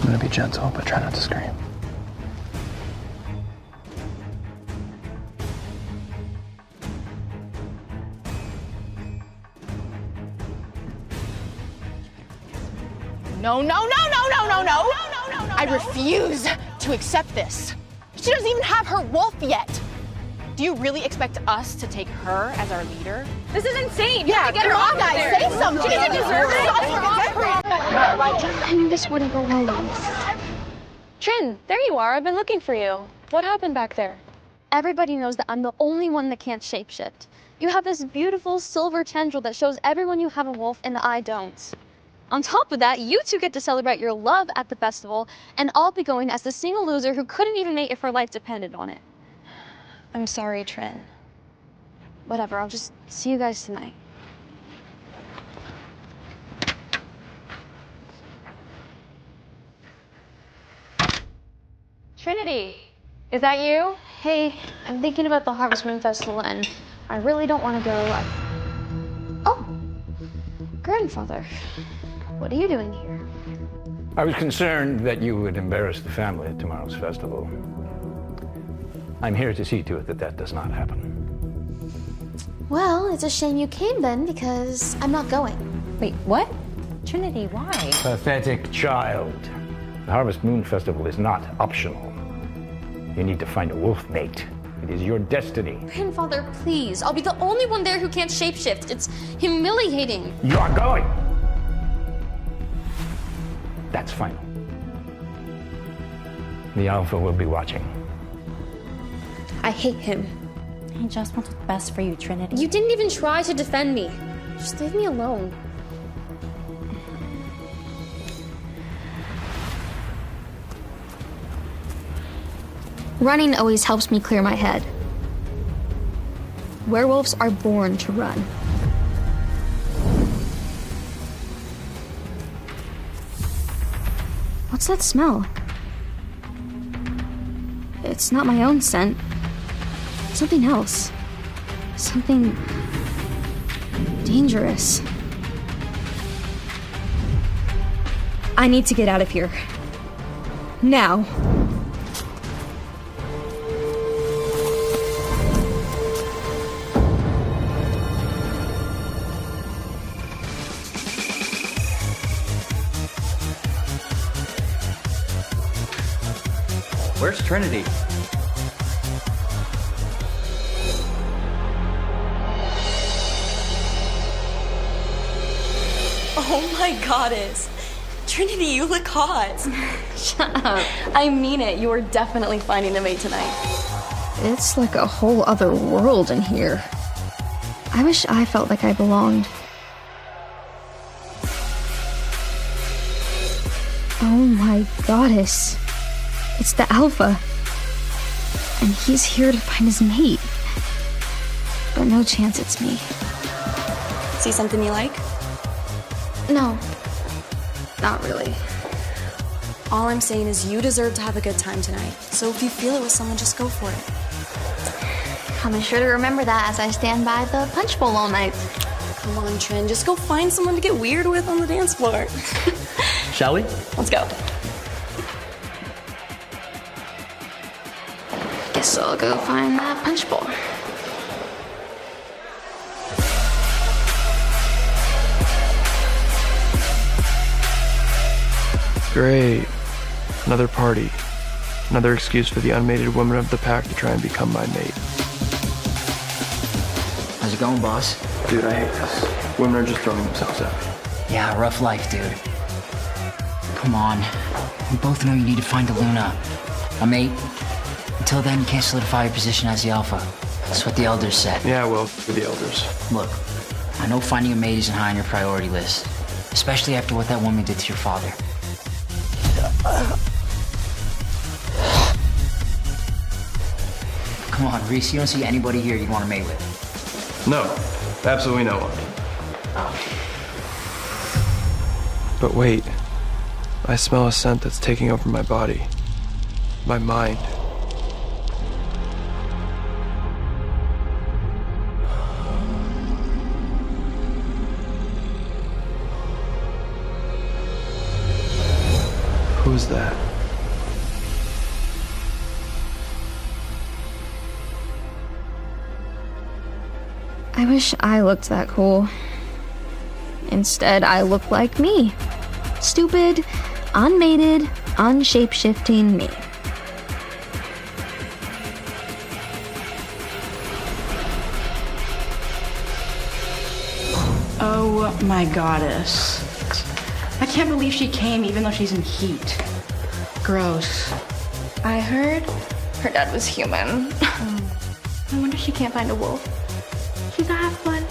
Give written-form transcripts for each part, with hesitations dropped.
I'm gonna be gentle, but try not to scream. No, no, no, no, no, no, no. I refuse to accept this. She doesn't even have her wolf yet. Do you really expect us to take her as our leader? This is insane. Yeah, get her on, guys. Say something. She doesn't deserve it. I knew this wouldn't go well. Trin, there you are. I've been looking for you. What happened back there? Everybody knows that I'm the only one that can't shapeshift. You have this beautiful silver tendril that shows everyone you have a wolf and I don't. On top of that, you two get to celebrate your love at the festival, and I'll be going as the single loser who couldn't even mate if her life depended on it. I'm sorry, Trin. Whatever, I'll just see you guys tonight. Trinity, is that you? Hey, I'm thinking about the Harvest Moon Festival, and I really don't want to go. Oh, grandfather, what are you doing here? I was concerned that you would embarrass the family at tomorrow's festival. I'm here to see to it that that does not happen. Well, it's a shame you came then, because I'm not going. Wait, what? Trinity, why? Pathetic child. The Harvest Moon Festival is not optional. You need to find a wolf mate. It is your destiny. Grandfather, please. I'll be the only one there who can't shapeshift. It's humiliating. You are going! That's final. The Alpha will be watching. I hate him. He just wants what's best for you, Trinity. You didn't even try to defend me. Just leave me alone. Running always helps me clear my head. Werewolves are born to run. What's that smell? It's not my own scent. Something else. Something dangerous. I need to get out of here. Now. Where's Trinity? Oh my goddess. Trinity, you look hot. Shut up. I mean it. You are definitely finding a mate tonight. It's like a whole other world in here. I wish I felt like I belonged. Oh my goddess. It's the Alpha. And he's here to find his mate. But no chance it's me. See something you like? No. Not really. All I'm saying is you deserve to have a good time tonight. So if you feel it with someone, just go for it. I'll be sure to remember that as I stand by the punch bowl all night. Come on, Trin. Just go find someone to get weird with on the dance floor. Shall we? Let's go. Guess I'll go find that punch bowl. Great. Another party. Another excuse for the unmated woman of the pack to try and become my mate. How's it going, boss? Dude, I hate this. Women are just throwing themselves at me. Yeah, rough life, dude. Come on. We both know you need to find a Luna. A mate. Until then, you can't solidify your position as the Alpha. That's what the Elders said. Yeah, well, for the Elders. Look, I know finding a mate isn't high on your priority list. Especially after what that woman did to your father. Come on, Reese, you don't see anybody here you'd want to mate with. No, absolutely no one. But wait, I smell a scent that's taking over my body, my mind. Who Who is that? I wish I looked that cool. Instead, I look like me. Stupid, unmated, unshape-shifting me. Oh my goddess. I can't believe she came even though she's in heat. Gross. I heard her dad was human. I wonder if she can't find a wolf. She's a half-blood.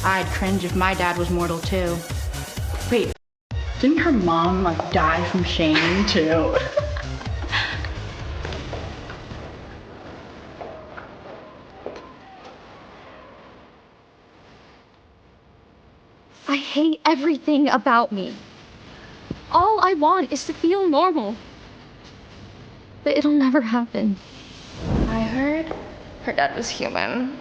I'd cringe if my dad was mortal too. Wait, didn't her mom die from shame too? I hate everything about me. All I want is to feel normal. But it'll never happen. I heard her dad was human.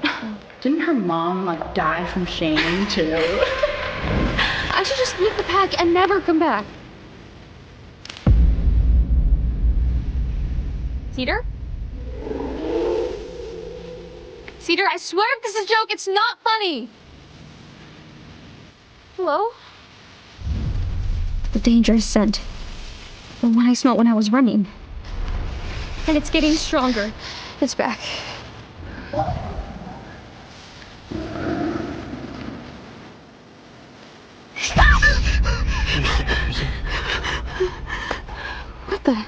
Didn't her mom die from shame too? I should just leave the pack and never come back. Cedar? Cedar, I swear if this is a joke, it's not funny. Hello? The dangerous scent. The one I smelled when I was running. And it's getting stronger. It's back. What the?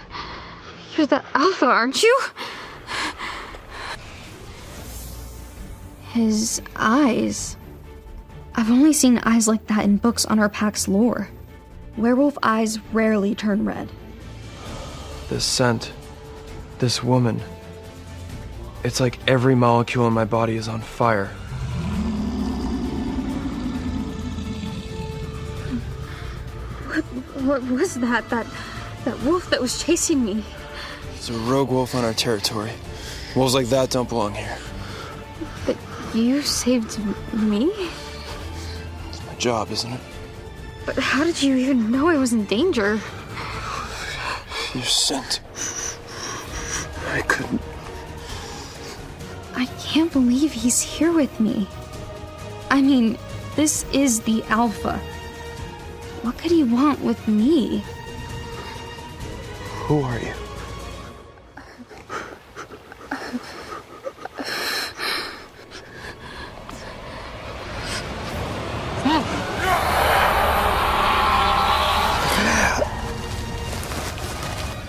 You're the Alpha, aren't you? His eyes. I've only seen eyes like that in books on our pack's lore. Werewolf eyes rarely turn red. This scent. This woman. It's like every molecule in my body is on fire. What was that? That wolf that was chasing me? It's a rogue wolf on our territory. Wolves like that don't belong here. But you saved me? It's my job, isn't it? But how did you even know I was in danger? Your scent. I couldn't. I can't believe he's here with me. I mean, this is the Alpha. What could he want with me? Who are you?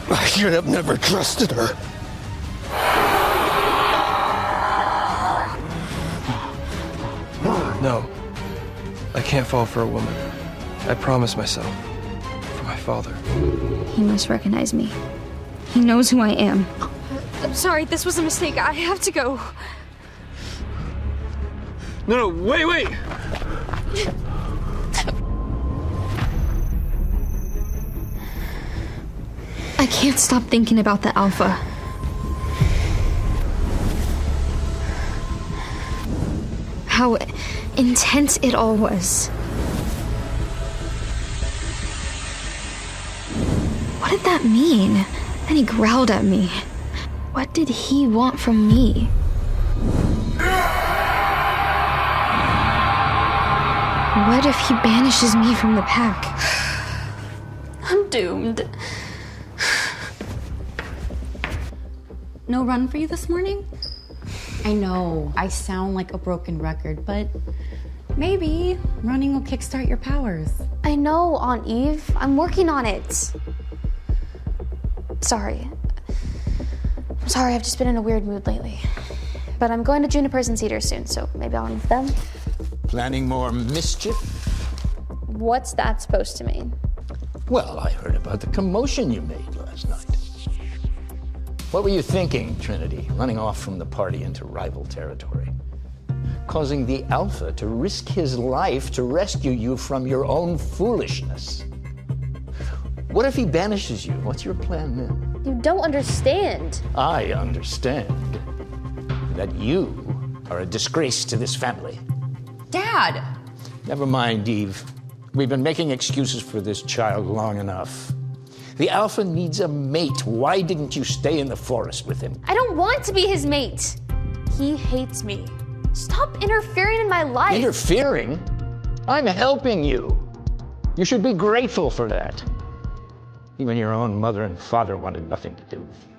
I should have never trusted her. No, I can't fall for a woman. I promised myself. For my father. He must recognize me. He knows who I am. I'm sorry, this was a mistake. I have to go. No, wait! I can't stop thinking about the Alpha. How intense it all was. What did that mean? Then he growled at me. What did he want from me? What if he banishes me from the pack? I'm doomed. No run for you this morning? I know, I sound like a broken record, but maybe running will kickstart your powers. I know, Aunt Eve. I'm working on it. Sorry. I'm sorry, I've just been in a weird mood lately. But I'm going to Juniper's and Cedar soon, so maybe I'll run with them. Planning more mischief? What's that supposed to mean? Well, I heard about the commotion you made last night. What were you thinking, Trinity, running off from the party into rival territory? Causing the Alpha to risk his life to rescue you from your own foolishness. What if he banishes you? What's your plan then? You don't understand. I understand that you are a disgrace to this family. Dad! Never mind, Eve. We've been making excuses for this child long enough. The Alpha needs a mate. Why didn't you stay in the forest with him? I don't want to be his mate. He hates me. Stop interfering in my life. Interfering? I'm helping you. You should be grateful for that. Even your own mother and father wanted nothing to do with you.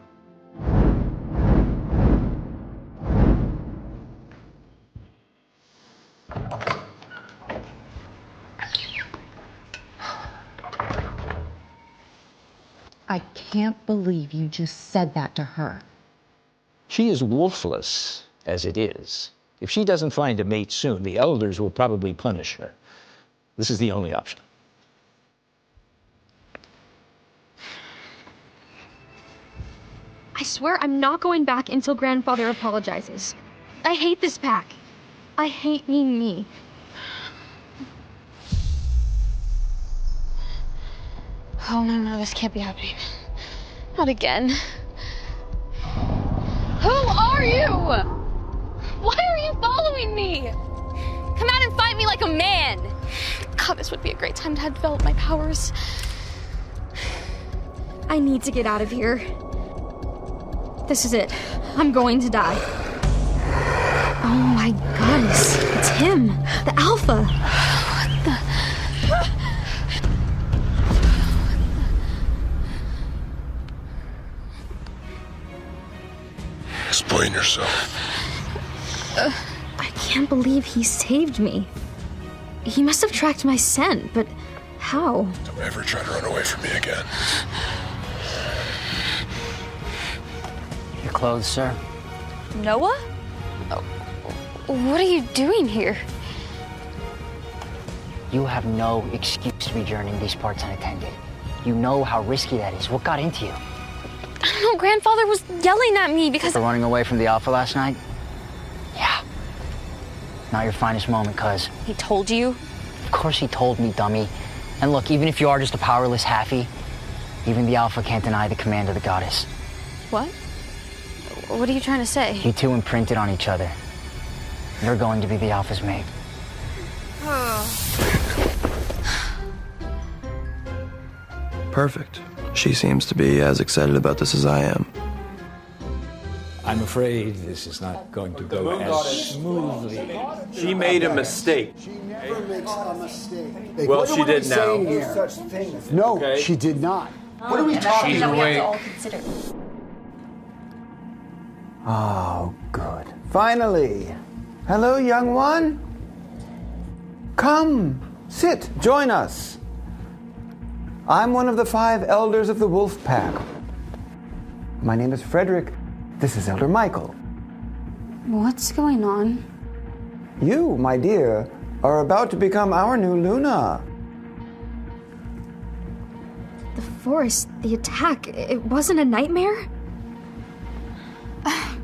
I can't believe you just said that to her. She is wolfless as it is. If she doesn't find a mate soon, the elders will probably punish her. This is the only option. I swear I'm not going back until Grandfather apologizes. I hate this pack. I hate being me. Oh, no, this can't be happening. Not again. Who are you? Why are you following me? Come out and fight me like a man. God, this would be a great time to develop my powers. I need to get out of here. This is it. I'm going to die. Oh my goodness, it's him, the Alpha. What the? Explain yourself. I can't believe he saved me. He must have tracked my scent, but how? Don't ever try to run away from me again. Your clothes, sir. Noah? What are you doing here? You have no excuse to be journeying these parts unattended. You know how risky that is. What got into you? I don't know, Grandfather was yelling at me because... For running away from the Alpha last night? Yeah. Not your finest moment, cuz. He told you? Of course he told me, dummy. And look, even if you are just a powerless halfie, even the Alpha can't deny the command of the goddess. What? What are you trying to say? You two imprinted on each other. You're going to be the Alpha's mate. Perfect. She seems to be as excited about this as I am. I'm afraid this is not going to go as smoothly. She made a mistake. She never makes a mistake. Well, she did now. No such thing. No, Okay. she did not. What are we talking about? Wait. Oh, good. Finally. Hello, young one. Come, sit, join us. I'm one of the 5 elders of the Wolf Pack. My name is Frederick. This is Elder Michael. What's going on? You, my dear, are about to become our new Luna. The forest, the attack, it wasn't a nightmare?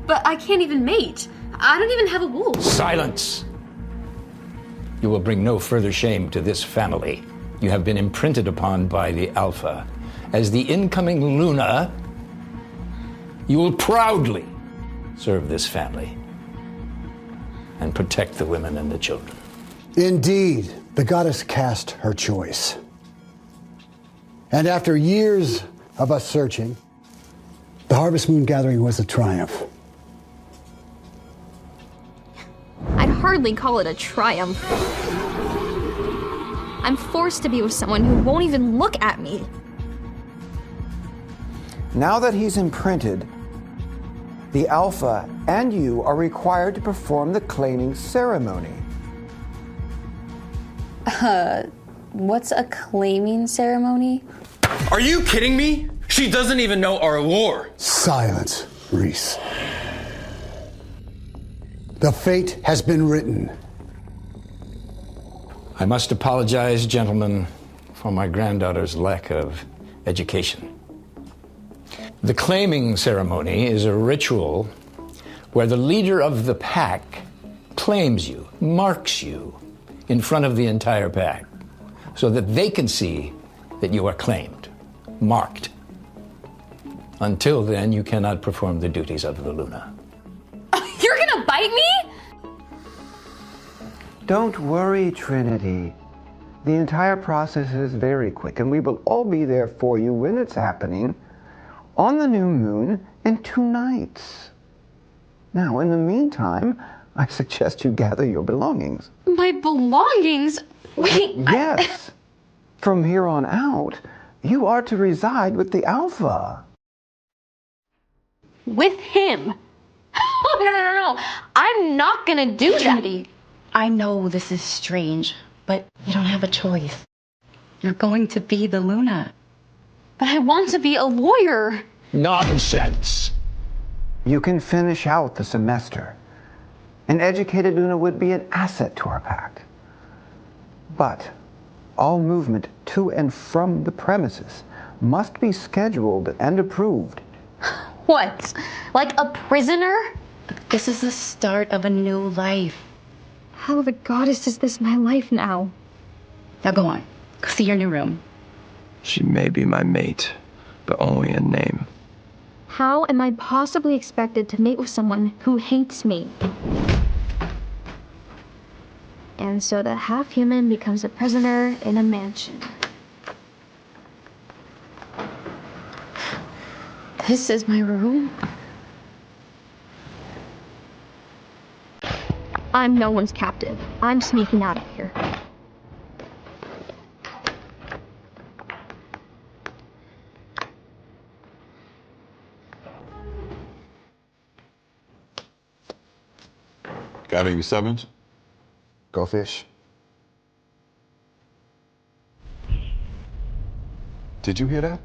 But I can't even mate. I don't even have a wolf. Silence! You will bring no further shame to this family. You have been imprinted upon by the Alpha. As the incoming Luna, you will proudly serve this family and protect the women and the children. Indeed, the goddess cast her choice. And after years of us searching, the Harvest Moon Gathering was a triumph. I'd hardly call it a triumph. I'm forced to be with someone who won't even look at me. Now that he's imprinted, the Alpha and you are required to perform the claiming ceremony. What's a claiming ceremony? Are you kidding me? She doesn't even know our lore. Silence, Reese. The fate has been written. I must apologize, gentlemen, for my granddaughter's lack of education. The claiming ceremony is a ritual where the leader of the pack claims you, marks you in front of the entire pack so that they can see that you are claimed, marked. Until then, you cannot perform the duties of the Luna. You're gonna bite me? Don't worry, Trinity. The entire process is very quick, and we will all be there for you when it's happening on the new moon in 2 nights. Now, in the meantime, I suggest you gather your belongings. My belongings? Wait. Yes. From here on out, you are to reside with the Alpha. With him? Oh, no. I'm not gonna do that. Trinity, I know this is strange, but you don't have a choice. You're going to be the Luna. But I want to be a lawyer. Nonsense. You can finish out the semester. An educated Luna would be an asset to our pact. But all movement to and from the premises must be scheduled and approved. What? Like a prisoner? This is the start of a new life. How of a goddess is this my life now? Now go on. Go see your new room. She may be my mate, but only in name. How am I possibly expected to mate with someone who hates me? And so the half-human becomes a prisoner in a mansion. This is my room? I'm no one's captive. I'm sneaking out of here. Got any subbins? Go fish. Did you hear that?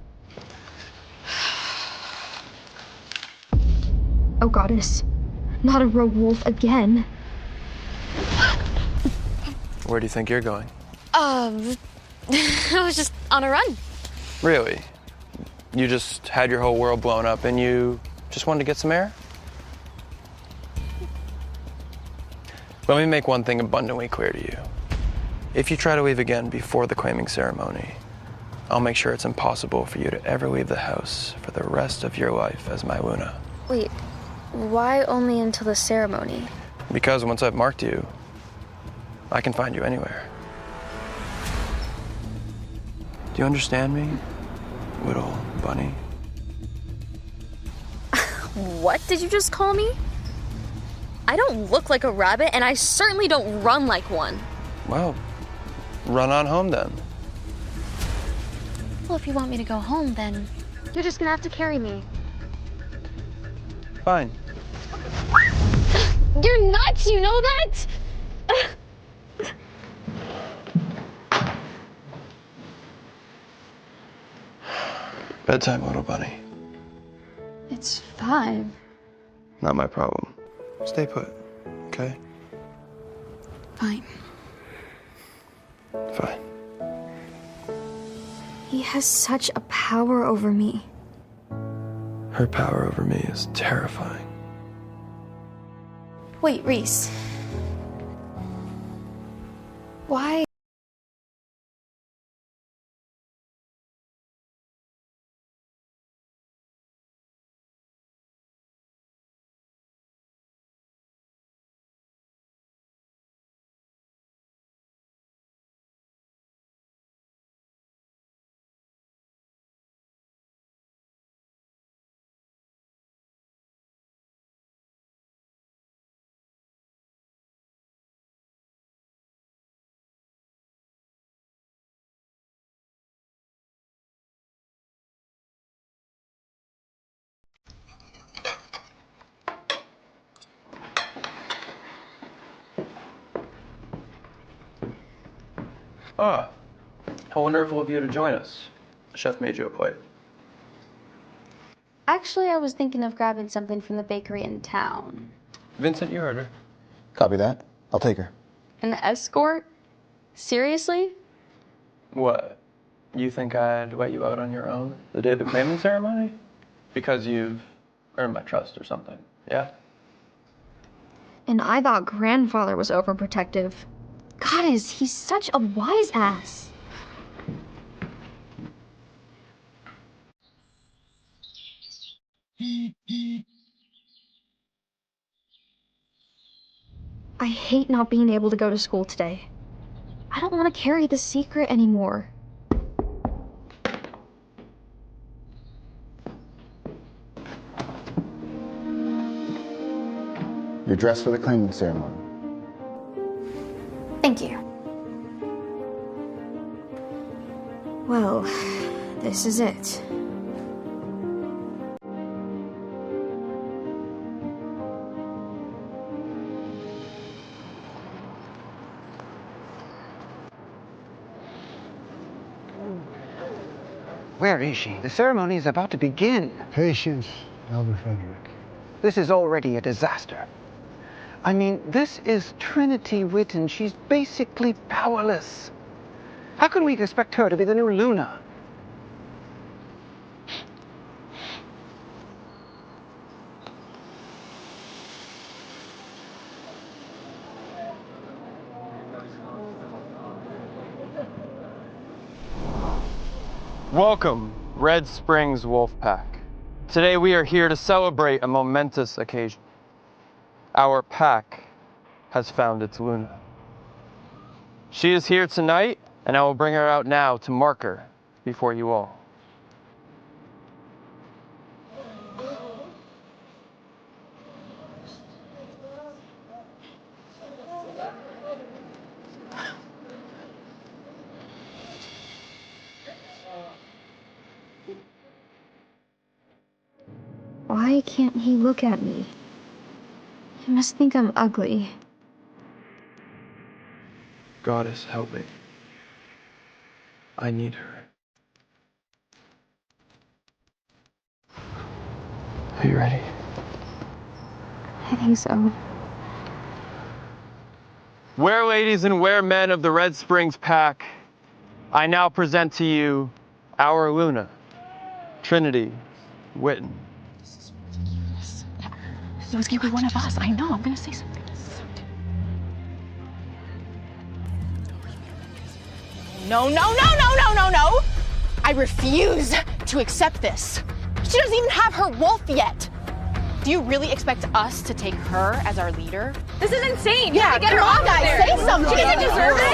Oh, goddess. Not a rogue wolf again. Where do you think you're going? I was just on a run. Really? You just had your whole world blown up and you just wanted to get some air? Let me make one thing abundantly clear to you. If you try to leave again before the claiming ceremony, I'll make sure it's impossible for you to ever leave the house for the rest of your life as my Luna. Wait, why only until the ceremony? Because once I've marked you, I can find you anywhere. Do you understand me, little bunny? What did you just call me? I don't look like a rabbit, and I certainly don't run like one. Well, run on home then. Well, if you want me to go home, then... You're just gonna have to carry me. Fine. You're nuts, you know that? Bedtime, little bunny. It's 5. Not my problem. Stay put, okay? Fine. Fine. He has such a power over me. Her power over me is terrifying. Wait, Reese. Why? Ah, how wonderful of you to join us. The chef made you a plate. Actually, I was thinking of grabbing something from the bakery in town. Vincent, you heard her. Copy that. I'll take her. An escort? Seriously? What? You think I'd let you out on your own the day of the claiming ceremony? Because you've earned my trust or something, yeah? And I thought grandfather was overprotective. Goddess, he's such a wise ass. I hate not being able to go to school today. I don't want to carry the secret anymore. You're dressed for the claiming ceremony. Thank you. Well, this is it. Where is she? The ceremony is about to begin. Patience, Elder Frederick. This is already a disaster. I mean, this is Trinity Witten. She's basically powerless. How can we expect her to be the new Luna? Welcome, Red Springs Wolfpack. Today we are here to celebrate a momentous occasion. Our pack has found its Luna. She is here tonight, and I will bring her out now to mark her before you all. Why can't he look at me? He must think I'm ugly. Goddess, help me. I need her. Are you ready? I think so. Where ladies and where men of the Red Springs pack, I now present to you our Luna, Trinity Witten. It was gonna be one of us. I know. I'm gonna say something. No, no, no, no, no, no, no! I refuse to accept this. She doesn't even have her wolf yet. Do you really expect us to take her as our leader? This is insane. Yeah, get come her on, off guys, there. say something. She doesn't deserve it.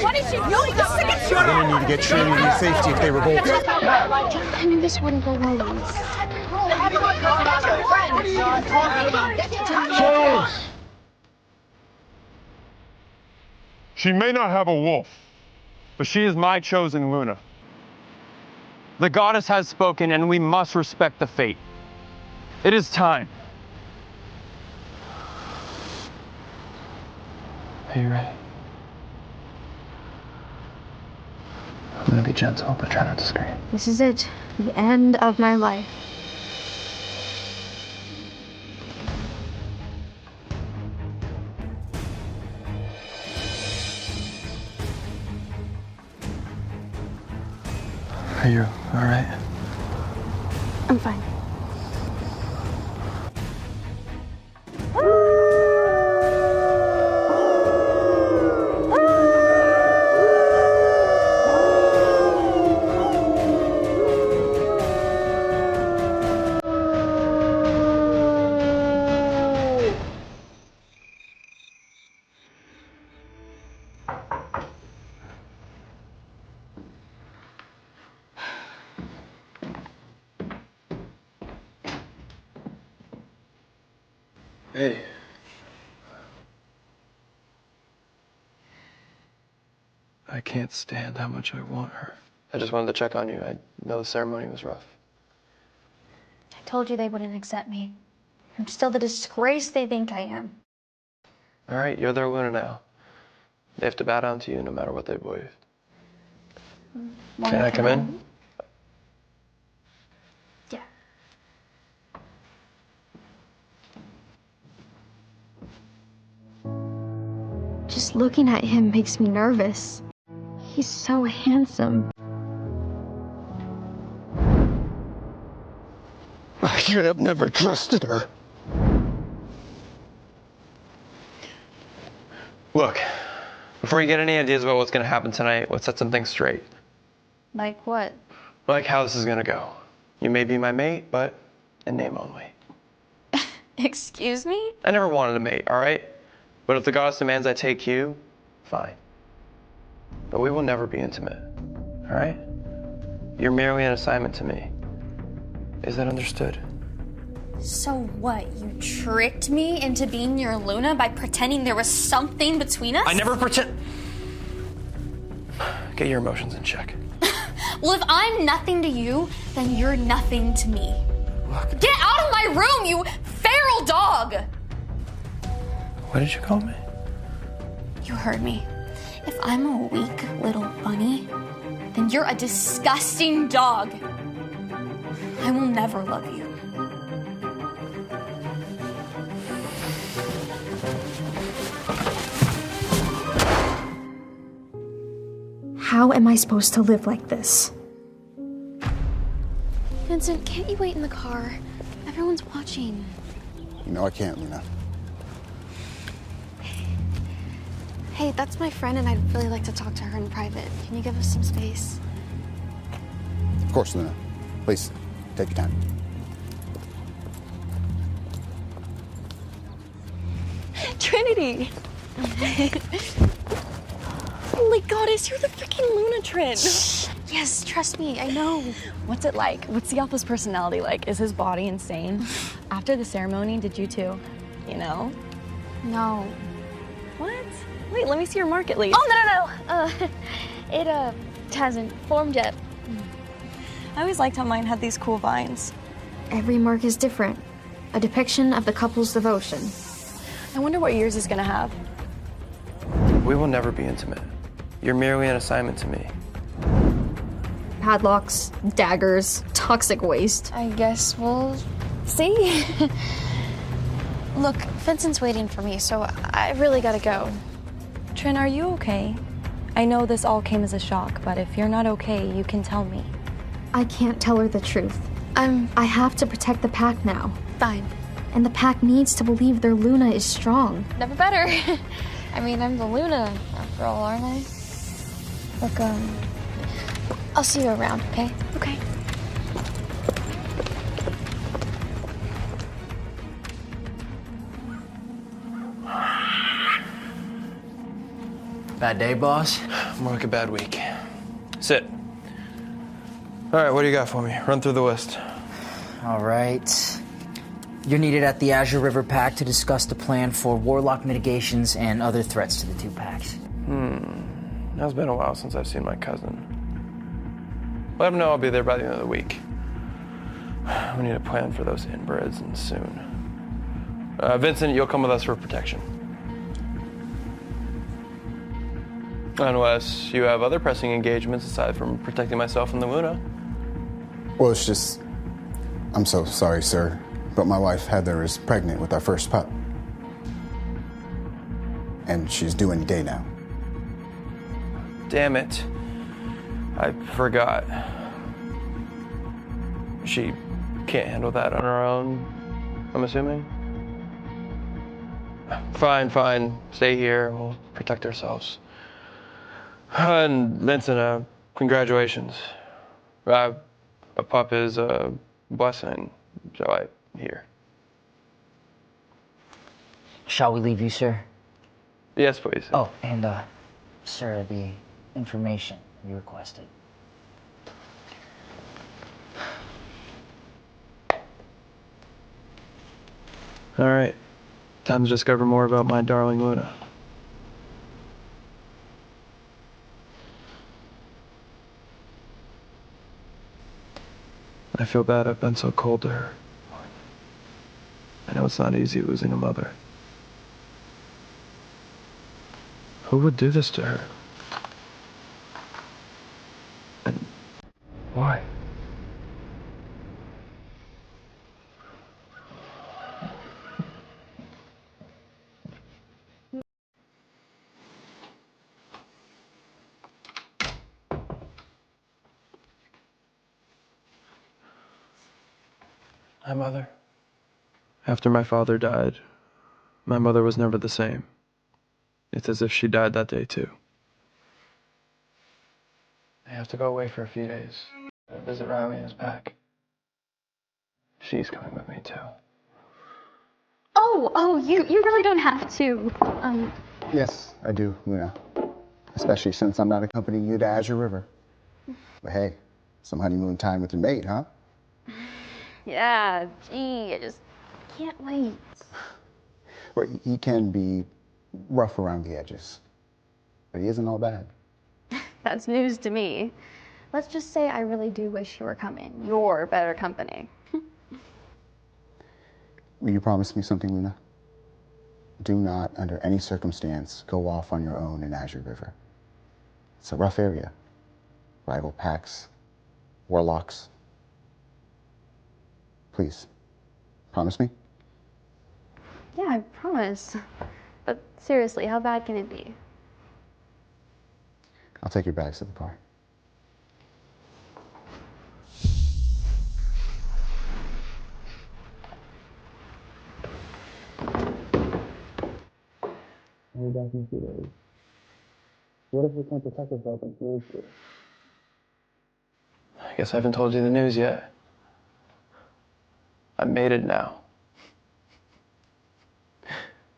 What did she do? We're gonna need to get Trinity to safety if they revolt. I knew this wouldn't go well, Louise. She may not have a wolf, But she is my chosen Luna. The goddess has spoken, and we must respect the fate. It is time. Are you ready? I'm gonna be gentle, but try not to scream. This is it. The end of my life. Are you all right? I'm fine. Hey. I can't stand how much I want her. I just wanted to check on you. I know the ceremony was rough. I told you they wouldn't accept me. I'm still the disgrace they think I am. All right, you're their Luna now. They have to bow down to you no matter what they believe. Can I come in? Yeah. Just looking at him makes me nervous. He's so handsome. I should have never trusted her. Look, before you get any ideas about what's going to happen tonight, let's set some things straight. Like what? Like how this is going to go. You may be my mate, but in name only. Excuse me? I never wanted a mate, all right? But if the goddess demands I take you, Fine. But we will never be intimate, all right? You're merely an assignment to me. Is that understood? So what, you tricked me into being your Luna by pretending there was something between us? I never pretend. Get your emotions in check. Well, if I'm nothing to you, then you're nothing to me. Look. Get out of my room, you feral dog! What did you call me? You heard me. If I'm a weak little bunny, then you're a disgusting dog. I will never love you. How am I supposed to live like this? Vincent, can't you wait in the car? Everyone's watching. You know I can't, Luna. Hey, that's my friend, and I'd really like to talk to her in private. Can you give us some space? Of course, Luna. Please, take your time. Trinity! Holy goddess, you're the freaking Luna, Trin! Yes, trust me, I know. What's it like? What's the Alpha's personality like? Is his body insane? After the ceremony, did you too? You know? No. What? Wait, let me see your mark at least. Oh, no. It hasn't formed yet. I always liked how mine had these cool vines. Every mark is different. A depiction of the couple's devotion. I wonder what yours is gonna have. We will never be intimate. You're merely an assignment to me. Padlocks, daggers, toxic waste. I guess we'll see. Look, Vincent's waiting for me, so I really gotta go. Trin, are you okay? I know this all came as a shock, but if you're not okay, you can tell me. I can't tell her the truth. I have to protect the pack now. Fine. And the pack needs to believe their Luna is strong. Never better. I mean, I'm the Luna, after all, aren't I? Look, I'll see you around, okay? Okay. Bad day, boss? More like a bad week. Sit. All right, what do you got for me? Run through the list. All right. You're needed at the Azure River Pack to discuss the plan for warlock mitigations and other threats to the two packs. It's been a while since I've seen my cousin. Let him know I'll be there by the end of the week. We need a plan for those inbreds, and soon. Vincent, you'll come with us for protection. Unless you have other pressing engagements aside from protecting myself and the Luna. Well, it's just... I'm so sorry, sir, but my wife, Heather, is pregnant with our first pup. And she's due any day now. Damn it. I forgot. She can't handle that on her own, I'm assuming? Fine. Stay here. We'll protect ourselves. And Vincent, congratulations. A pup is a blessing, so I hear. Shall we leave you, sir? Yes, please. Oh, and, sir, the information you requested. All right. Time to discover more about my darling Luna. I feel bad I've been so cold to her. I know it's not easy losing a mother. Who would do this to her? And why? My mother. After my father died, my mother was never the same. It's as if she died that day too. I have to go away for a few days. Visit Riley and his pack. She's coming with me too. Oh, you really don't have to. Yes, I do, Luna. Especially since I'm not accompanying you to Azure River. But hey, some honeymoon time with your mate, huh? Yeah, gee, I just can't wait. Well, he can be rough around the edges, but he isn't all bad. That's news to me. Let's just say I really do wish you were coming. You're better company. Will you promise me something, Luna? Do not, under any circumstance, go off on your own in Azure River. It's a rough area. Rival packs, warlocks. Please, promise me? Yeah, I promise. But seriously, how bad can it be? I'll take your bags to the car. I'll be back in a few days. What if we can't protect ourselves and needs to? I guess I haven't told you the news yet. I made it now.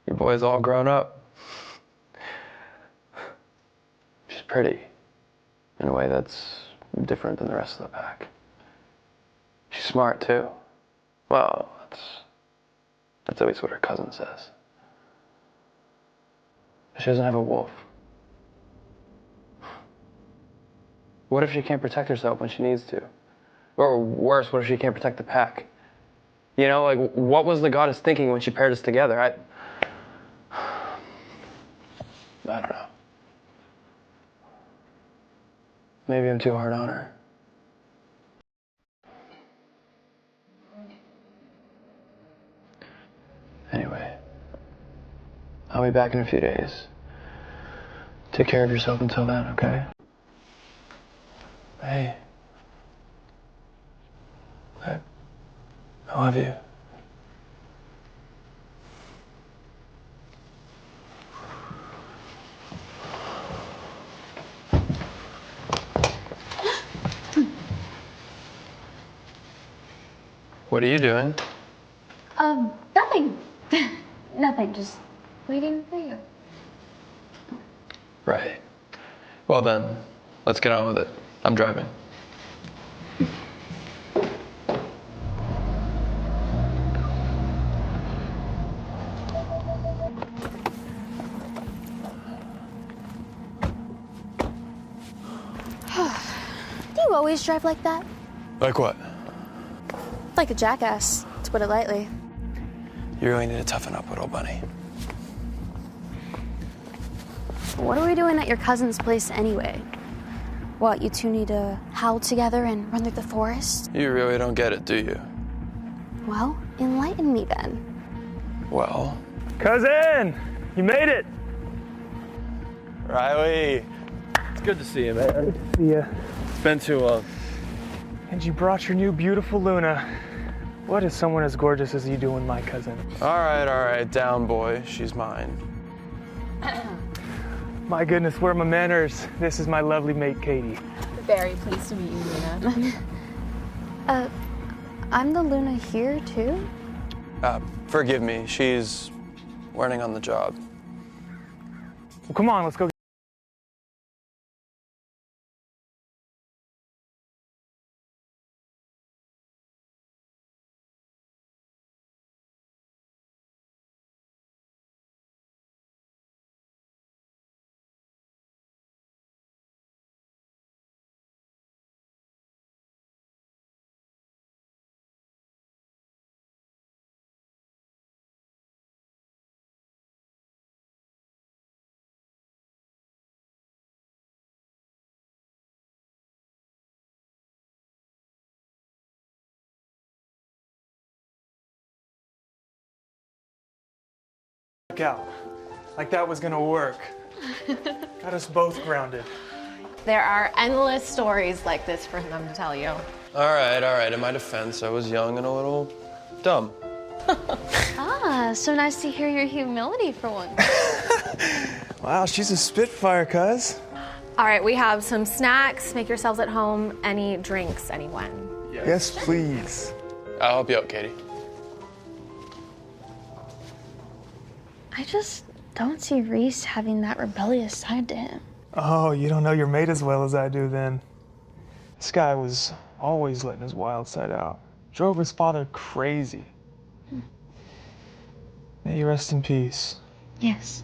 Your boy's all grown up. She's pretty, in a way that's different than the rest of the pack. She's smart too. Well, that's at least what her cousin says. She doesn't have a wolf. What if she can't protect herself when she needs to? Or worse, what if she can't protect the pack? You know, like, what was the goddess thinking when she paired us together? I don't know. Maybe I'm too hard on her. Anyway, I'll be back in a few days. Take care of yourself until then, okay? Hey. I love you. What are you doing? Nothing. Nothing, just waiting for you. Right. Well then, let's get on with it. I'm driving. Do you always drive like that? Like what? Like a jackass, to put it lightly. You really need to toughen up, little bunny. What are we doing at your cousin's place anyway? What, you two need to howl together and run through the forest? You really don't get it, do you? Well, enlighten me then. Well... Cousin! You made it! Riley! It's good to see you, man. Good to see you. It's been too long. And you brought your new beautiful Luna. What is someone as gorgeous as you doing, my cousin? All right, down, boy. She's mine. My goodness, where are my manners? This is my lovely mate, Katie. Very pleased to meet you, Luna. I'm the Luna here, too? Forgive me. She's learning on the job. Well, come on, let's go. Out. Like that was gonna work. Got us both grounded. There are endless stories like this for them to tell you. All right. In my defense, I was young and a little dumb. So nice to hear your humility for once. Wow, she's a spitfire, cuz. All right, we have some snacks. Make yourselves at home. Any drinks, anyone? Yes, please. I'll help you out, Katie. I just don't see Reese having that rebellious side to him. Oh, you don't know your mate as well as I do then. This guy was always letting his wild side out. Drove his father crazy. May you rest in peace. Yes.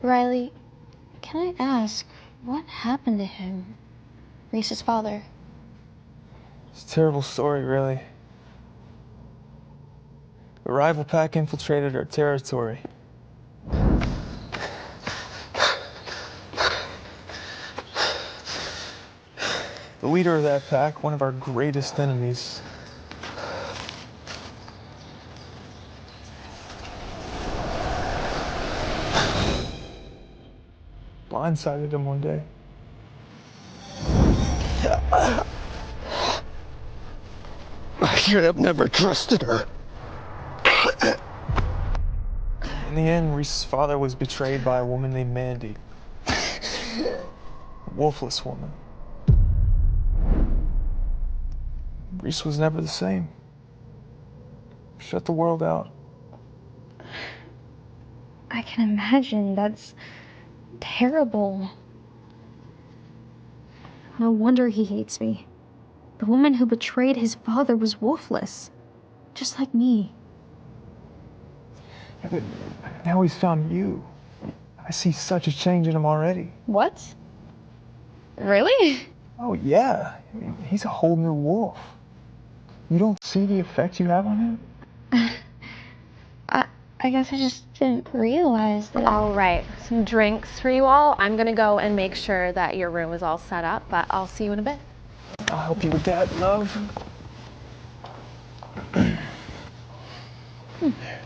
Riley, can I ask, what happened to him? Reese's father. It's a terrible story, really. A rival pack infiltrated our territory. The leader of that pack, one of our greatest enemies, blindsided him one day. I should have never trusted her. In the end, Reese's father was betrayed by a woman named Mandy. A wolfless woman. Reese was never the same. Shut the world out. I can imagine. That's terrible. No wonder he hates me. The woman who betrayed his father was wolfless. Just like me. Yeah, but now he's found you. I see such a change in him already. What? Really? Oh, yeah. I mean, he's a whole new wolf. You don't see the effect you have on him? I guess I just didn't realize that. All right, some drinks for you all. I'm gonna go and make sure that your room is all set up, but I'll see you in a bit. I'll help you with that, love.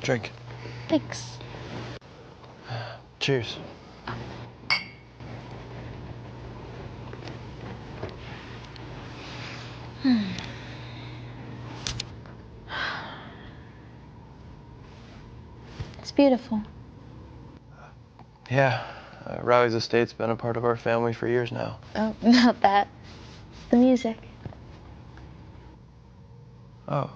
Drink. Thanks. Cheers. It's beautiful. Yeah, Riley's estate's been a part of our family for years now. Oh, not that. The music. Oh.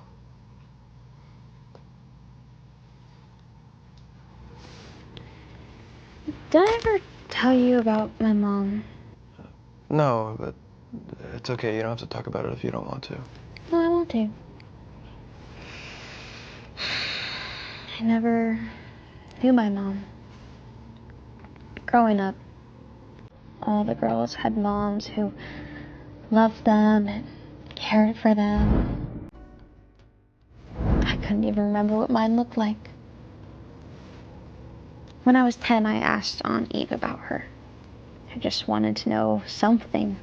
Did I ever tell you about my mom? No, but it's okay. You don't have to talk about it if you don't want to. No, I want to. I never knew my mom. Growing up, all the girls had moms who loved them and cared for them. I couldn't even remember what mine looked like. When I was 10, I asked Aunt Eve about her. I just wanted to know something,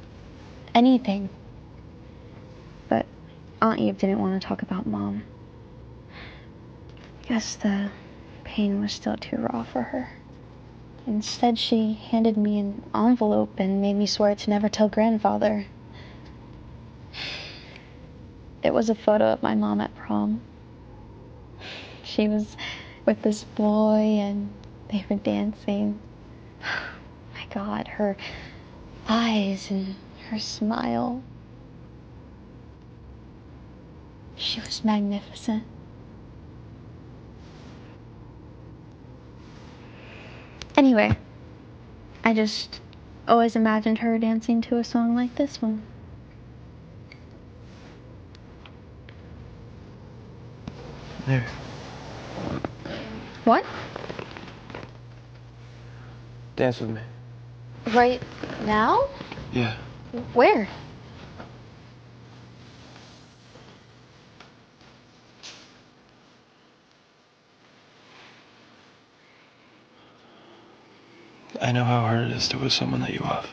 anything. But Aunt Eve didn't want to talk about Mom. I guess the pain was still too raw for her. Instead, she handed me an envelope and made me swear to never tell Grandfather. It was a photo of my mom at prom. She was with this boy and they were dancing. My God, her eyes and her smile. She was magnificent. Anyway, I just always imagined her dancing to a song like this one. Here. What? Dance with me. Right now? Yeah. Where? I know how hard it is to lose someone that you love.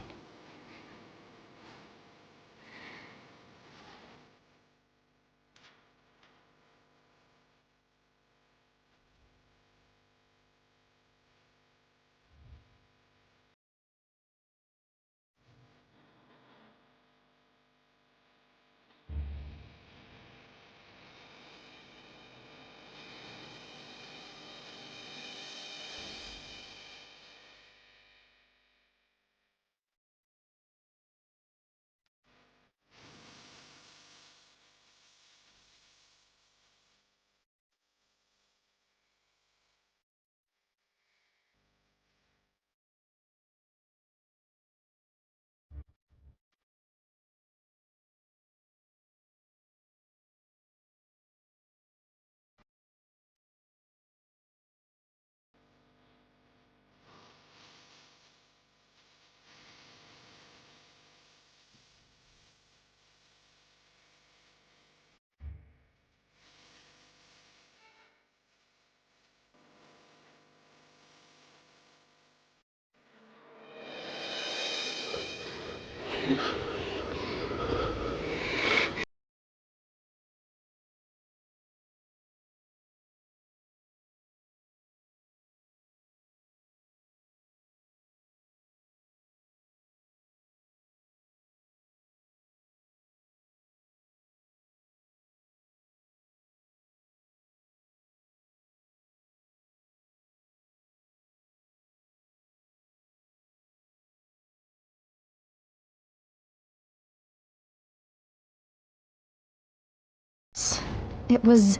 It was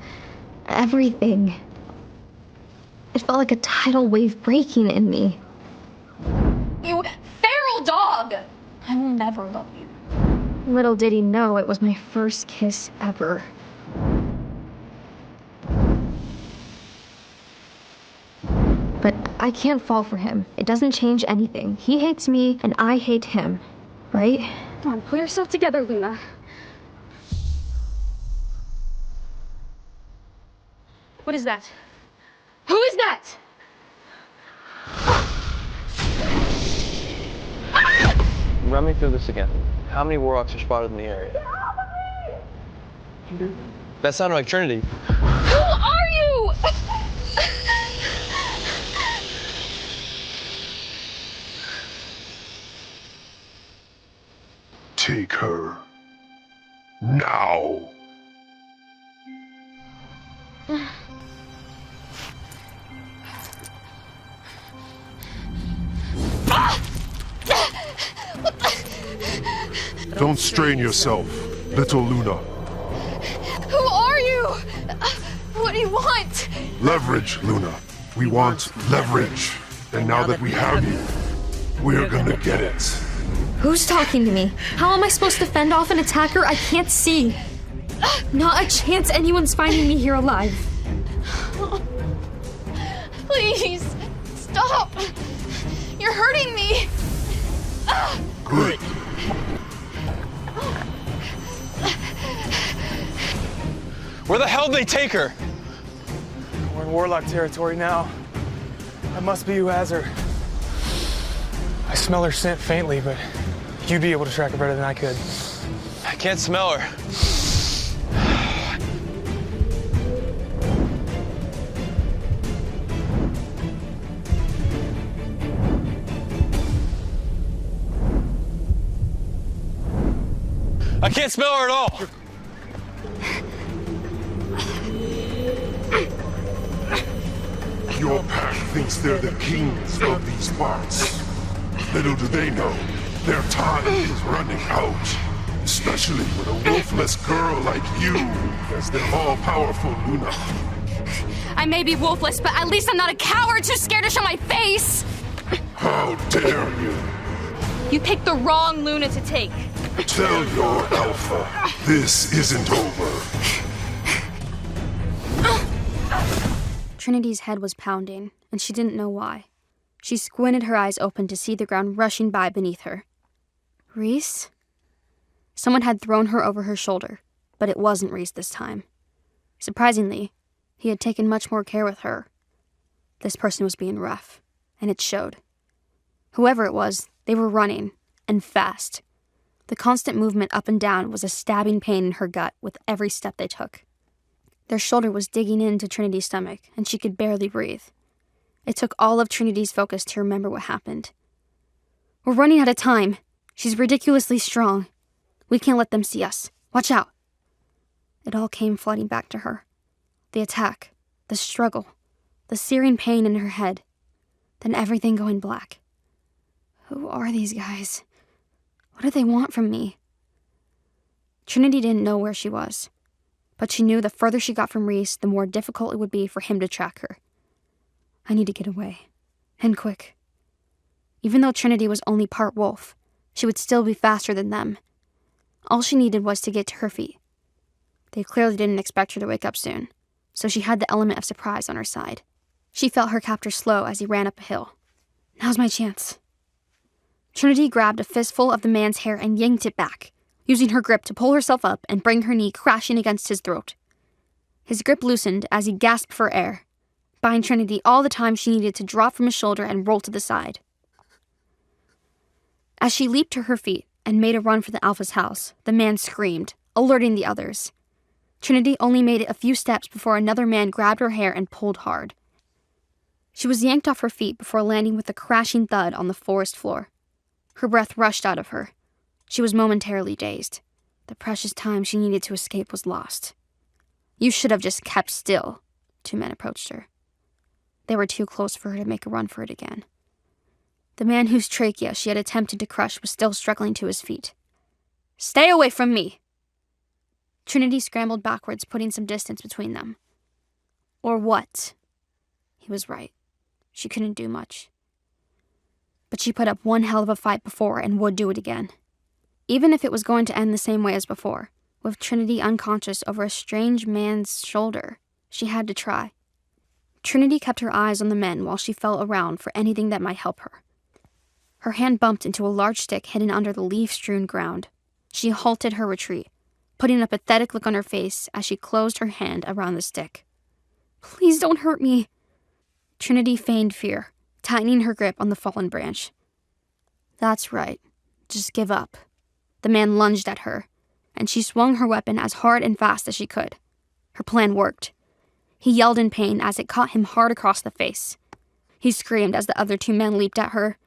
everything. It felt like a tidal wave breaking in me. You feral dog! I will never love you. Little did he know it was my first kiss ever. But I can't fall for him. It doesn't change anything. He hates me, and I hate him. Right? Come on, pull yourself together, Luna. What is that? Who is that? Run me through this again. How many warlocks are spotted in the area? That sounded like Trinity. Who are you? Take her. Now. Don't strain yourself, little Luna. Who are you? What do you want? Leverage, Luna. We want leverage. And now that we have you, we're gonna get it. Who's talking to me? How am I supposed to fend off an attacker I can't see? Not a chance anyone's finding me here alive. Please, stop. You're hurting me. Good. Where the hell did they take her? We're in warlock territory now. That must be you, Azure. I smell her scent faintly, but you'd be able to track her better than I could. I can't smell her. I can't smell her at all. Your pack thinks they're the kings of these parts. Little do they know, their time is running out. Especially with a wolfless girl like you as their all-powerful Luna. I may be wolfless, but at least I'm not a coward too scared to show my face. How dare you? You picked the wrong Luna to take. Tell your alpha, this isn't over. Trinity's head was pounding, and she didn't know why. She squinted her eyes open to see the ground rushing by beneath her. Reese? Someone had thrown her over her shoulder, but it wasn't Reese this time. Surprisingly, he had taken much more care with her. This person was being rough, and it showed. Whoever it was, they were running, and fast. The constant movement up and down was a stabbing pain in her gut with every step they took. Their shoulder was digging into Trinity's stomach, and she could barely breathe. It took all of Trinity's focus to remember what happened. We're running out of time. She's ridiculously strong. We can't let them see us. Watch out. It all came flooding back to her. The attack, the struggle, the searing pain in her head, then everything going black. Who are these guys? What do they want from me? Trinity didn't know where she was, but she knew the further she got from Reese, the more difficult it would be for him to track her. I need to get away, and quick. Even though Trinity was only part wolf, she would still be faster than them. All she needed was to get to her feet. They clearly didn't expect her to wake up soon, so she had the element of surprise on her side. She felt her captor slow as he ran up a hill. Now's my chance. Trinity grabbed a fistful of the man's hair and yanked it back, using her grip to pull herself up and bring her knee crashing against his throat. His grip loosened as he gasped for air, buying Trinity all the time she needed to drop from his shoulder and roll to the side. As she leaped to her feet and made a run for the Alpha's house, the man screamed, alerting the others. Trinity only made it a few steps before another man grabbed her hair and pulled hard. She was yanked off her feet before landing with a crashing thud on the forest floor. Her breath rushed out of her. She was momentarily dazed. The precious time she needed to escape was lost. You should have just kept still, 2 men approached her. They were too close for her to make a run for it again. The man whose trachea she had attempted to crush was still struggling to his feet. Stay away from me! Trinity scrambled backwards, putting some distance between them. Or what? He was right. She couldn't do much. But she put up one hell of a fight before and would do it again. Even if it was going to end the same way as before, with Trinity unconscious over a strange man's shoulder, she had to try. Trinity kept her eyes on the men while she felt around for anything that might help her. Her hand bumped into a large stick hidden under the leaf-strewn ground. She halted her retreat, putting a pathetic look on her face as she closed her hand around the stick. "Please don't hurt me." Trinity feigned fear, tightening her grip on the fallen branch. "That's right. Just give up." The man lunged at her, and she swung her weapon as hard and fast as she could. Her plan worked. He yelled in pain as it caught him hard across the face. He screamed as the other two men leaped at her.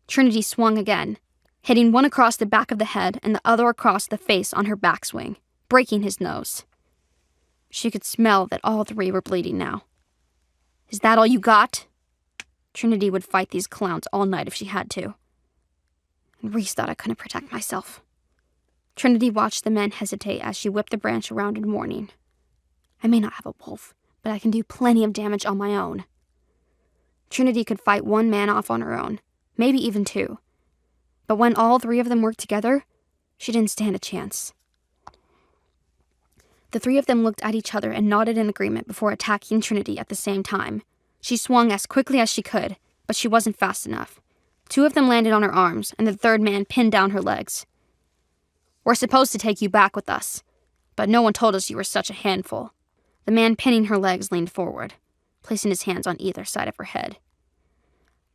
Trinity swung again, hitting one across the back of the head and the other across the face on her backswing, breaking his nose. She could smell that all three were bleeding now. "Is that all you got?" Trinity would fight these clowns all night if she had to. And Reese thought I couldn't protect myself. Trinity watched the men hesitate as she whipped the branch around in warning. "I may not have a wolf, but I can do plenty of damage on my own." Trinity could fight one man off on her own, maybe even two. But when all three of them worked together, she didn't stand a chance. The three of them looked at each other and nodded in agreement before attacking Trinity at the same time. She swung as quickly as she could, but she wasn't fast enough. Two of them landed on her arms, and the third man pinned down her legs. "We're supposed to take you back with us, but no one told us you were such a handful." The man pinning her legs leaned forward, placing his hands on either side of her head.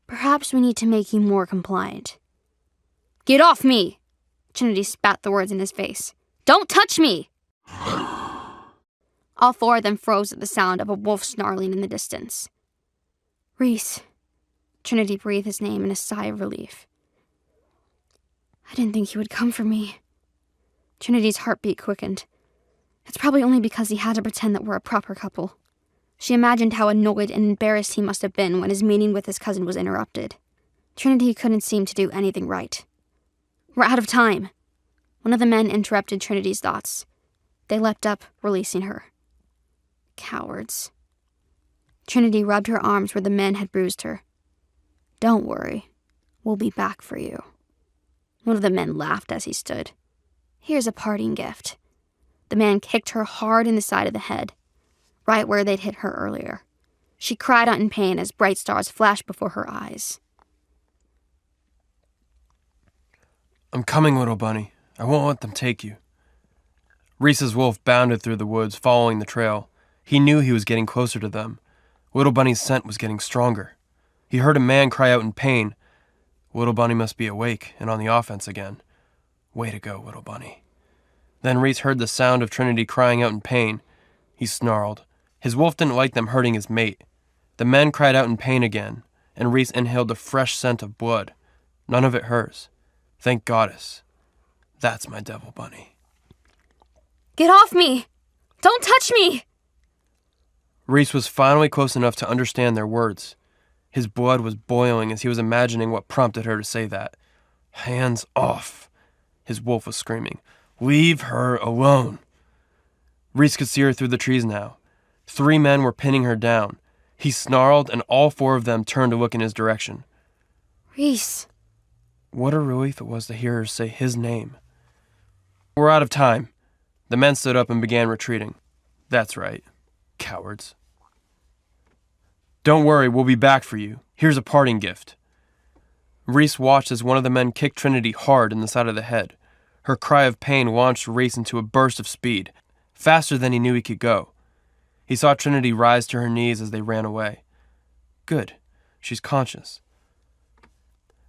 "Perhaps we need to make you more compliant." "Get off me!" Trinity spat the words in his face. "Don't touch me!" All four of them froze at the sound of a wolf snarling in the distance. "Reese." Trinity breathed his name in a sigh of relief. "I didn't think he would come for me." Trinity's heartbeat quickened. It's probably only because he had to pretend that we're a proper couple. She imagined how annoyed and embarrassed he must have been when his meeting with his cousin was interrupted. Trinity couldn't seem to do anything right. "We're out of time." One of the men interrupted Trinity's thoughts. They leapt up, releasing her. Cowards. Trinity rubbed her arms where the men had bruised her. "Don't worry. We'll be back for you." One of the men laughed as he stood. "Here's a parting gift." The man kicked her hard in the side of the head, right where they'd hit her earlier. She cried out in pain as bright stars flashed before her eyes. "I'm coming, little bunny. I won't let them take you." Reese's wolf bounded through the woods, following the trail. He knew he was getting closer to them. Little Bunny's scent was getting stronger. He heard a man cry out in pain. Little Bunny must be awake and on the offense again. Way to go, Little Bunny. Then Reese heard the sound of Trinity crying out in pain. He snarled. His wolf didn't like them hurting his mate. The men cried out in pain again, and Reese inhaled a fresh scent of blood. None of it hers. Thank Goddess. That's my devil bunny. "Get off me! Don't touch me!" Reese was finally close enough to understand their words. His blood was boiling as he was imagining what prompted her to say that. "Hands off," his wolf was screaming. "Leave her alone." Reese could see her through the trees now. 3 men were pinning her down. He snarled, and all 4 of them turned to look in his direction. "Reese." What a relief it was to hear her say his name. "We're out of time." The men stood up and began retreating. That's right. Cowards. "Don't worry, we'll be back for you. Here's a parting gift." Reese watched as one of the men kicked Trinity hard in the side of the head. Her cry of pain launched Reese into a burst of speed, faster than he knew he could go. He saw Trinity rise to her knees as they ran away. Good. She's conscious.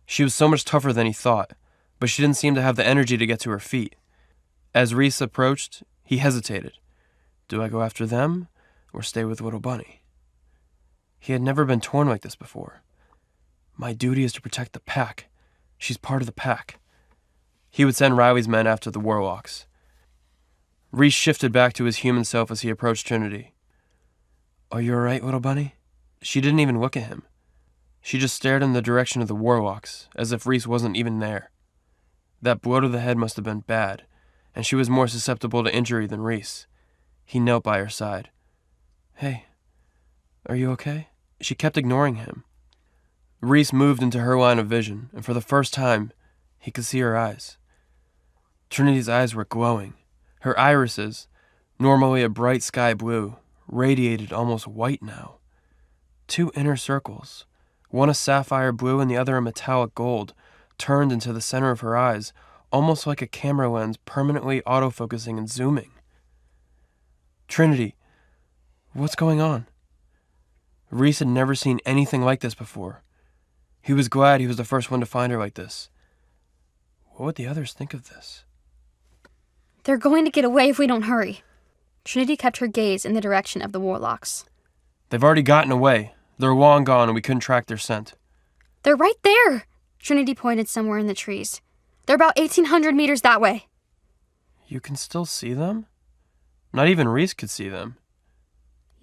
She was so much tougher than he thought, but she didn't seem to have the energy to get to her feet. As Reese approached, he hesitated. Do I go after them, or stay with Little Bunny? He had never been torn like this before. My duty is to protect the pack. She's part of the pack. He would send Riley's men after the warlocks. Reese shifted back to his human self as he approached Trinity. Are you all right, Little Bunny? She didn't even look at him. She just stared in the direction of the warlocks, as if Reese wasn't even there. That blow to the head must have been bad, and she was more susceptible to injury than Reese. He knelt by her side. "Hey, are you okay?" She kept ignoring him. Reese moved into her line of vision, and for the first time, he could see her eyes. Trinity's eyes were glowing. Her irises, normally a bright sky blue, radiated almost white now. 2 inner circles, one a sapphire blue and the other a metallic gold, turned into the center of her eyes, almost like a camera lens permanently autofocusing and zooming. "Trinity, what's going on?" Reese had never seen anything like this before. He was glad he was the first one to find her like this. What would the others think of this? They're going to get away if we don't hurry. Trinity kept her gaze in the direction of the warlocks. "They've already gotten away. They're long gone and we couldn't track their scent." They're right there! Trinity pointed somewhere in the trees. They're about 1,800 meters that way. "You can still see them?" Not even Reese could see them.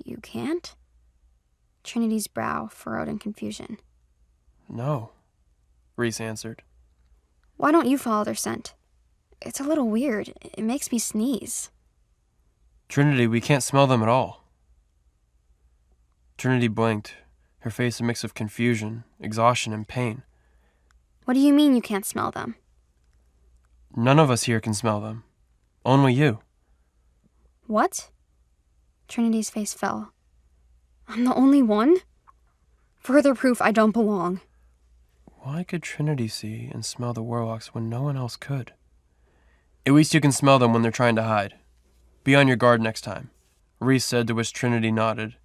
You can't? Trinity's brow furrowed in confusion. "No," Reese answered. Why don't you follow their scent? It's a little weird. It makes me sneeze. "Trinity, we can't smell them at all." Trinity blinked, her face a mix of confusion, exhaustion, and pain. What do you mean you can't smell them? "None of us here can smell them. Only you." What? Trinity's face fell. I'm the only one? Further proof I don't belong. Why could Trinity see and smell the warlocks when no one else could? "At least you can smell them when they're trying to hide. Be on your guard next time," Reese said, to which Trinity nodded.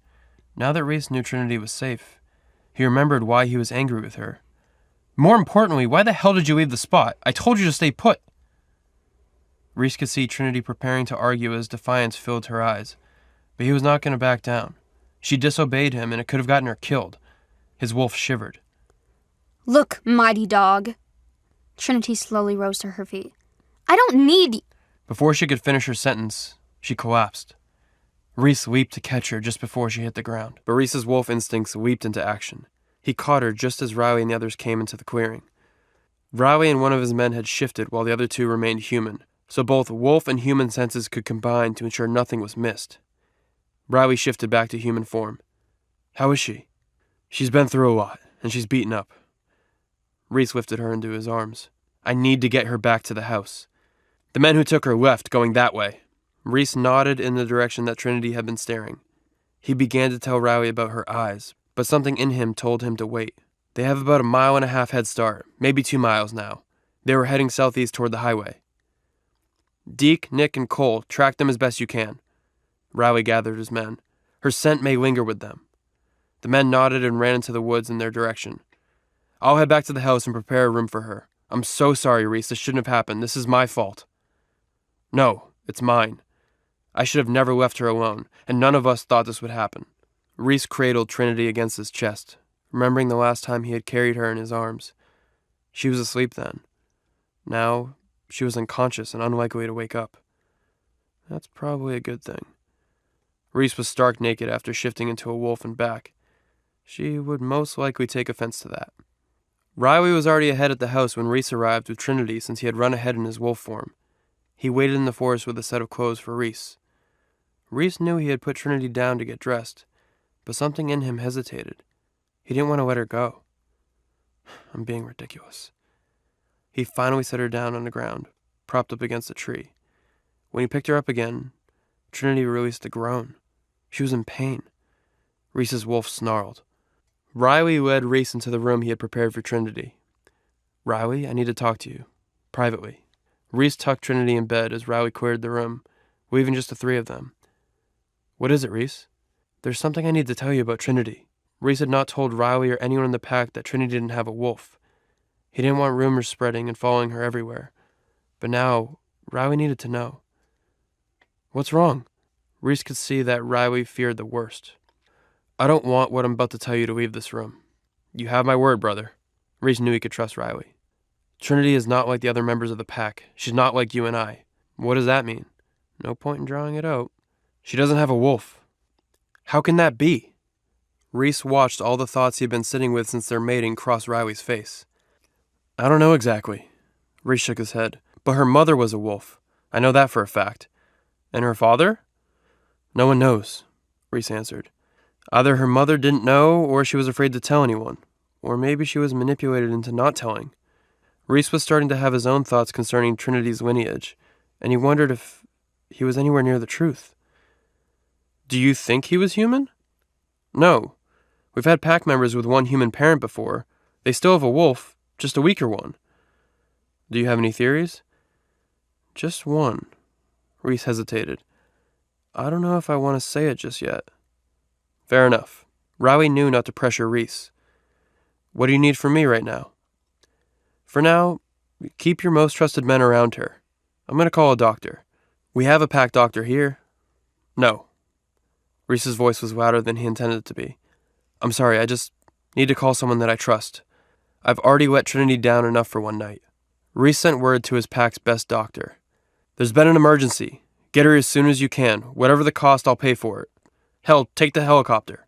Now that Reese knew Trinity was safe, he remembered why he was angry with her. "More importantly, why the hell did you leave the spot? I told you to stay put." Reese could see Trinity preparing to argue as defiance filled her eyes, but he was not going to back down. She disobeyed him and it could have gotten her killed. His wolf shivered. Look, mighty dog. Trinity slowly rose to her feet. I don't need... Before she could finish her sentence, she collapsed. Reese leaped to catch her just before she hit the ground, but Reese's wolf instincts leaped into action. He caught her just as Riley and the others came into the clearing. Riley and one of his men had shifted while the other 2 remained human, so both wolf and human senses could combine to ensure nothing was missed. Riley shifted back to human form. "How is she?" "She's been through a lot, and she's beaten up." Reese lifted her into his arms. "I need to get her back to the house." The men who took her left, going that way. Reese nodded in the direction that Trinity had been staring. He began to tell Riley about her eyes, but something in him told him to wait. They have about 1.5 miles head start, maybe 2 miles now. They were heading southeast toward the highway. "Deke, Nick, and Cole, track them as best you can." Riley gathered his men. "Her scent may linger with them." The men nodded and ran into the woods in their direction. "I'll head back to the house and prepare a room for her. I'm so sorry, Reese. This shouldn't have happened. This is my fault." "No, it's mine. I should have never left her alone, and none of us thought this would happen." Reese cradled Trinity against his chest, remembering the last time he had carried her in his arms. She was asleep then. Now, she was unconscious and unlikely to wake up. That's probably a good thing. Reese was stark naked after shifting into a wolf and back. She would most likely take offense to that. Riley was already ahead at the house when Reese arrived with Trinity since he had run ahead in his wolf form. He waited in the forest with a set of clothes for Reese. Reese knew he had put Trinity down to get dressed, but something in him hesitated. He didn't want to let her go. I'm being ridiculous. He finally set her down on the ground, propped up against a tree. When he picked her up again, Trinity released a groan. She was in pain. Reese's wolf snarled. Riley led Reese into the room he had prepared for Trinity. "Riley, I need to talk to you. Privately." Reese tucked Trinity in bed as Riley cleared the room, leaving just the 3 of them. "What is it, Reese?" "There's something I need to tell you about Trinity." Reese had not told Riley or anyone in the pack that Trinity didn't have a wolf. He didn't want rumors spreading and following her everywhere. But now, Riley needed to know. "What's wrong?" Reese could see that Riley feared the worst. "I don't want what I'm about to tell you to leave this room. You have my word, brother." Reese knew he could trust Riley. "Trinity is not like the other members of the pack. She's not like you and I." "What does that mean?" "No point in drawing it out." "She doesn't have a wolf." "How can that be?" Reese watched all the thoughts he had been sitting with since their mating cross Riley's face. "I don't know exactly." Reese shook his head. "But her mother was a wolf. I know that for a fact. And her father? No one knows, Reese answered. Either her mother didn't know, or she was afraid to tell anyone. Or maybe she was manipulated into not telling. Reese was starting to have his own thoughts concerning Trinity's lineage, and he wondered if he was anywhere near the truth. Do you think he was human? No. We've had pack members with one human parent before. They still have a wolf, just a weaker one. Do you have any theories? Just one. Reese hesitated. I don't know if I want to say it just yet. Fair enough. Riley knew not to pressure Reese. What do you need from me right now? For now, keep your most trusted men around her. I'm going to call a doctor. We have a pack doctor here. No. Reese's voice was louder than he intended it to be. I'm sorry, I just need to call someone that I trust. I've already let Trinity down enough for one night. Reese sent word to his pack's best doctor. There's been an emergency. Get her as soon as you can. Whatever the cost, I'll pay for it. Hell, take the helicopter.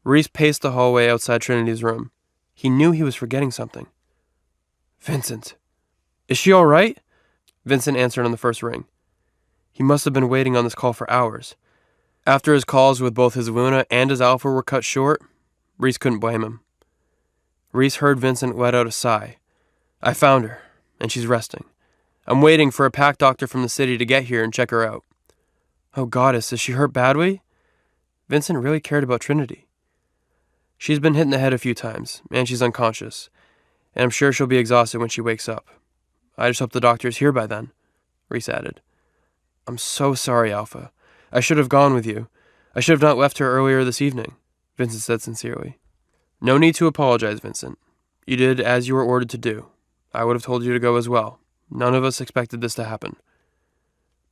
Reese paced the hallway outside Trinity's room. He knew he was forgetting something. Vincent. Is she all right? Vincent answered on the first ring. He must have been waiting on this call for hours. After his calls with both his Luna and his Alpha were cut short, Reese couldn't blame him. Reese heard Vincent let out a sigh. I found her, and she's resting. I'm waiting for a pack doctor from the city to get here and check her out. Oh, goddess, is she hurt badly? Vincent really cared about Trinity. She's been hit in the head a few times, and she's unconscious, and I'm sure she'll be exhausted when she wakes up. I just hope the doctor's here by then, Reese added. I'm so sorry, Alpha. I should have gone with you. I should have not left her earlier this evening, Vincent said sincerely. No need to apologize, Vincent. You did as you were ordered to do. I would have told you to go as well. None of us expected this to happen.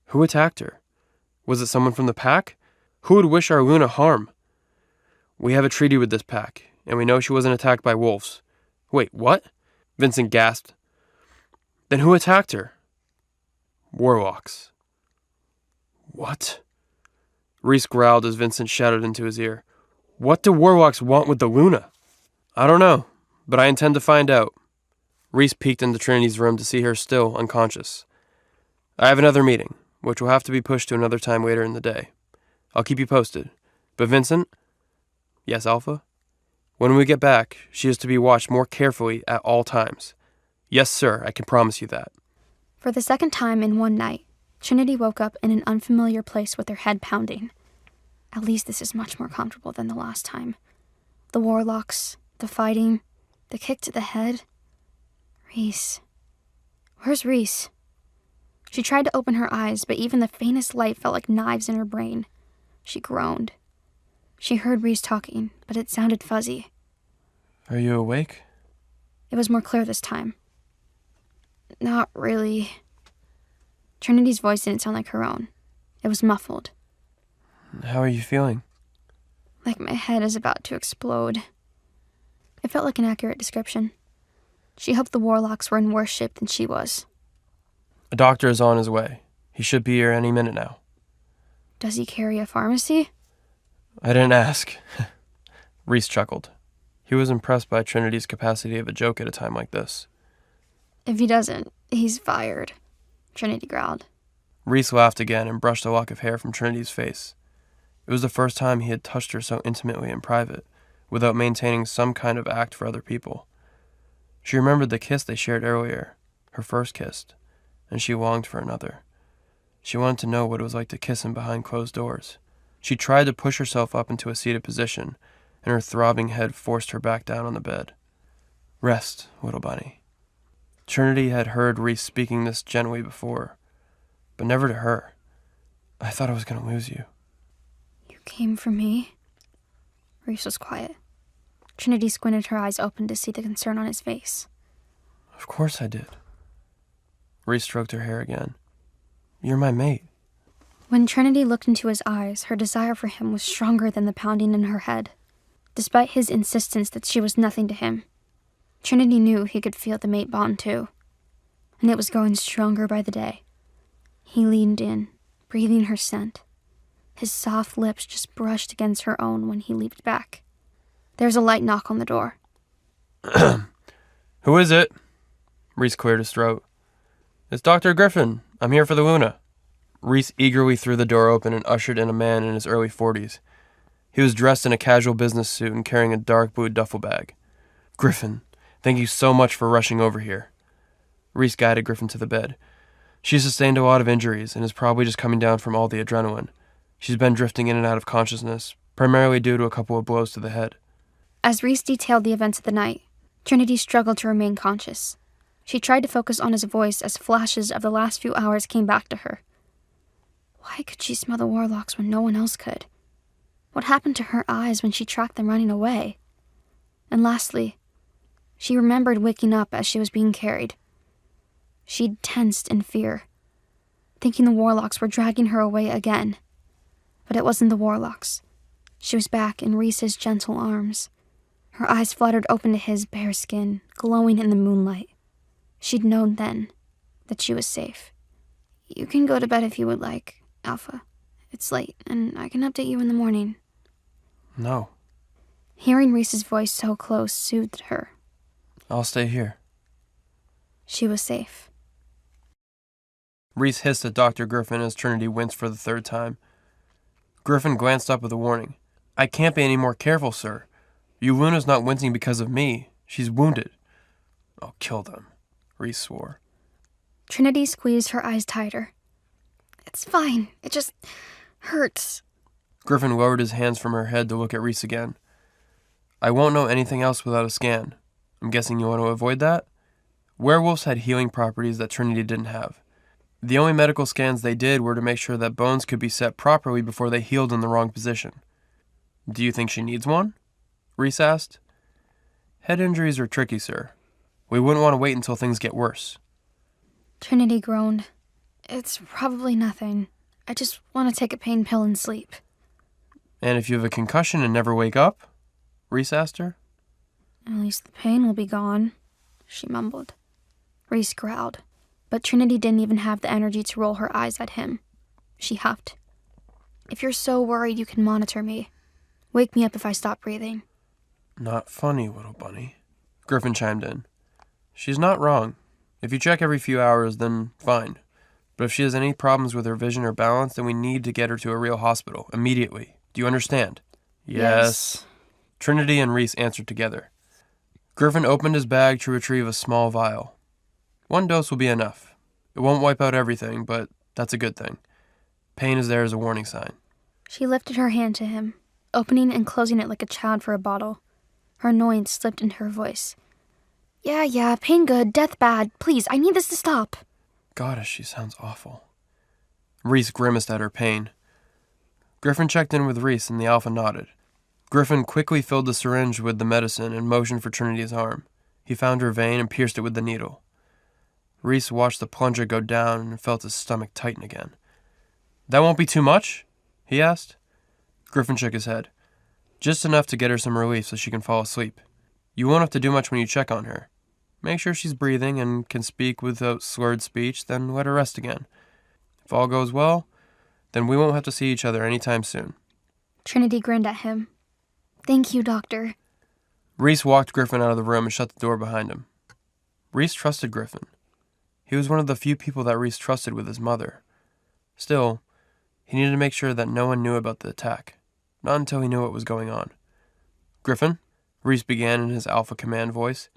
Who attacked her? Was it someone from the pack? Who would wish our Luna harm? We have a treaty with this pack, and we know she wasn't attacked by wolves. Wait, what? Vincent gasped. Then who attacked her? Warlocks. What? Reese growled as Vincent shouted into his ear. What do warlocks want with the Luna? I don't know, but I intend to find out. Reese peeked into Trinity's room to see her still unconscious. I have another meeting, which will have to be pushed to another time later in the day. I'll keep you posted. But Vincent? Yes, Alpha? When we get back, she is to be watched more carefully at all times. Yes, sir, I can promise you that. For the second time in one night, Trinity woke up in an unfamiliar place with her head pounding. At least this is much more comfortable than the last time. The warlocks, the fighting, the kick to the head. Reese. Where's Reese? She tried to open her eyes, but even the faintest light felt like knives in her brain. She groaned. She heard Reese talking, but it sounded fuzzy. Are you awake? It was more clear this time. Not really. Trinity's voice didn't sound like her own. It was muffled. How are you feeling? Like my head is about to explode. It felt like an accurate description. She hoped the warlocks were in worse shape than she was. A doctor is on his way. He should be here any minute now. Does he carry a pharmacy? I didn't ask. Reese chuckled. He was impressed by Trinity's capacity of a joke at a time like this. If he doesn't, he's fired, Trinity growled. Reese laughed again and brushed a lock of hair from Trinity's face. It was the first time he had touched her so intimately in private, without maintaining some kind of act for other people. She remembered the kiss they shared earlier, her first kiss, and she longed for another. She wanted to know what it was like to kiss him behind closed doors. She tried to push herself up into a seated position, and her throbbing head forced her back down on the bed. Rest, little bunny. Trinity had heard Reese speaking this gently before, but never to her. I thought I was going to lose you. You came for me? Reese was quiet. Trinity squinted her eyes open to see the concern on his face. Of course I did. Reese stroked her hair again. You're my mate. When Trinity looked into his eyes, her desire for him was stronger than the pounding in her head. Despite his insistence that she was nothing to him, Trinity knew he could feel the mate bond too, and it was growing stronger by the day. He leaned in, breathing her scent. His soft lips just brushed against her own when he leaped back. There was a light knock on the door. Who is it? Reese cleared his throat. It's Dr. Griffin. I'm here for the Luna. Reese eagerly threw the door open and ushered in a man in his early 40s. He was dressed in a casual business suit and carrying a dark blue duffel bag. Griffin, thank you so much for rushing over here. Reese guided Griffin to the bed. She sustained a lot of injuries and is probably just coming down from all the adrenaline. She's been drifting in and out of consciousness, primarily due to a couple of blows to the head. As Reese detailed the events of the night, Trinity struggled to remain conscious. She tried to focus on his voice as flashes of the last few hours came back to her. Why could she smell the warlocks when no one else could? What happened to her eyes when she tracked them running away? And lastly, she remembered waking up as she was being carried. She'd tensed in fear, thinking the warlocks were dragging her away again. But it wasn't the warlocks. She was back in Reese's gentle arms. Her eyes fluttered open to his bare skin, glowing in the moonlight. She'd known then that she was safe. You can go to bed if you would like, Alpha. It's late, and I can update you in the morning. No. Hearing Reese's voice so close soothed her. I'll stay here. She was safe. Reese hissed at Dr. Griffin as Trinity winced for the third time. Griffin glanced up with a warning. I can't be any more careful, sir. Luna's not wincing because of me. She's wounded. I'll kill them, Reese swore. Trinity squeezed her eyes tighter. It's fine. It just hurts. Griffin lowered his hands from her head to look at Reese again. I won't know anything else without a scan. I'm guessing you want to avoid that? Werewolves had healing properties that Trinity didn't have. The only medical scans they did were to make sure that bones could be set properly before they healed in the wrong position. Do you think she needs one? Reese asked. Head injuries are tricky, sir. We wouldn't want to wait until things get worse. Trinity groaned. It's probably nothing. I just want to take a pain pill and sleep. And if you have a concussion and never wake up? Reese asked her. At least the pain will be gone, she mumbled. Reese growled, but Trinity didn't even have the energy to roll her eyes at him. She huffed. If you're so worried you can monitor me, wake me up if I stop breathing. Not funny, little bunny. Griffin chimed in. She's not wrong. If you check every few hours, then fine. But if she has any problems with her vision or balance, then we need to get her to a real hospital, immediately. Do you understand? Yes. Trinity and Reese answered together. Griffin opened his bag to retrieve a small vial. 1 dose will be enough. It won't wipe out everything, but that's a good thing. Pain is there as a warning sign. She lifted her hand to him, opening and closing it like a child for a bottle. Her annoyance slipped into her voice. Yeah, pain good, death bad. Please, I need this to stop. Goddess, she sounds awful. Reese grimaced at her pain. Griffin checked in with Reese and the Alpha nodded. Griffin quickly filled the syringe with the medicine and motioned for Trinity's arm. He found her vein and pierced it with the needle. Reese watched the plunger go down and felt his stomach tighten again. That won't be too much? He asked. Griffin shook his head. Just enough to get her some relief so she can fall asleep. You won't have to do much when you check on her. Make sure she's breathing and can speak without slurred speech, then let her rest again. If all goes well, then we won't have to see each other anytime soon. Trinity grinned at him. Thank you, Doctor. Reese walked Griffin out of the room and shut the door behind him. Reese trusted Griffin. He was one of the few people that Reese trusted with his mother. Still, he needed to make sure that no one knew about the attack. Not until he knew what was going on. Griffin, Reese began in his Alpha command voice.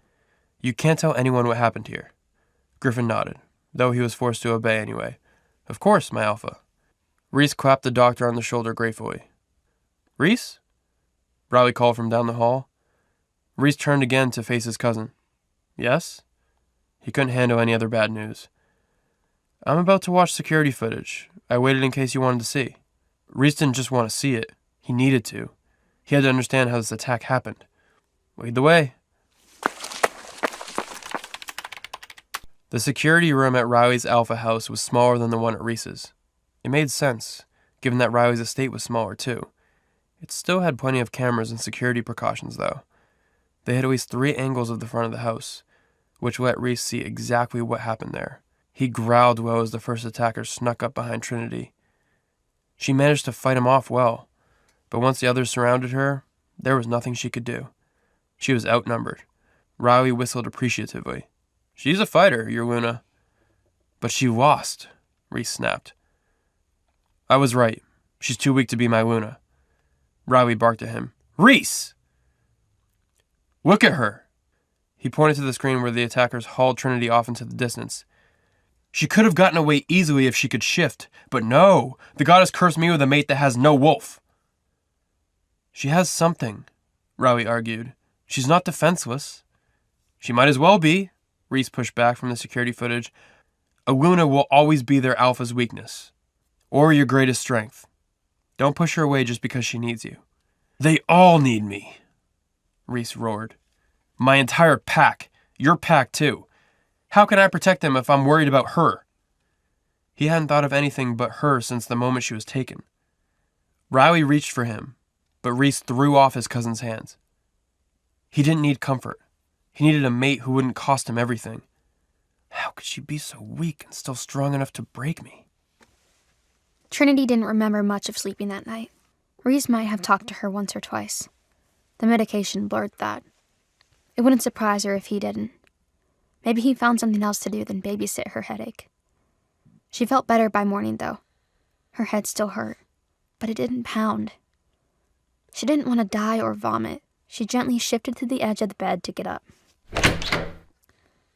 You can't tell anyone what happened here. Griffin nodded, though he was forced to obey anyway. Of course, my Alpha. Reese clapped the doctor on the shoulder gratefully. Reese? Riley called from down the hall. Reese turned again to face his cousin. Yes? He couldn't handle any other bad news. I'm about to watch security footage. I waited in case you wanted to see. Reese didn't just want to see it. He needed to. He had to understand how this attack happened. Lead the way. The security room at Riley's Alpha house was smaller than the one at Reese's. It made sense, given that Riley's estate was smaller too. It still had plenty of cameras and security precautions, though. They had at least 3 angles of the front of the house, which let Reese see exactly what happened there. He growled well as the first attacker snuck up behind Trinity. She managed to fight him off well, but once the others surrounded her, there was nothing she could do. She was outnumbered. Riley whistled appreciatively. She's a fighter, your Luna. But she lost. Reese snapped. I was right. She's too weak to be my Luna. Riley barked at him. Reese! Look at her! He pointed to the screen where the attackers hauled Trinity off into the distance. She could have gotten away easily if she could shift, but no! The goddess cursed me with a mate that has no wolf. She has something, Riley argued. She's not defenseless. She might as well be, Reese pushed back from the security footage. A Luna will always be their alpha's weakness. Or your greatest strength. Don't push her away just because she needs you. They all need me, Reese roared. My entire pack. Your pack, too. How can I protect them if I'm worried about her? He hadn't thought of anything but her since the moment she was taken. Riley reached for him, but Reese threw off his cousin's hands. He didn't need comfort. He needed a mate who wouldn't cost him everything. How could she be so weak and still strong enough to break me? Trinity didn't remember much of sleeping that night. Reese might have talked to her once or twice. The medication blurred that. It wouldn't surprise her if he didn't. Maybe he found something else to do than babysit her headache. She felt better by morning, though. Her head still hurt, but it didn't pound. She didn't want to die or vomit. She gently shifted to the edge of the bed to get up.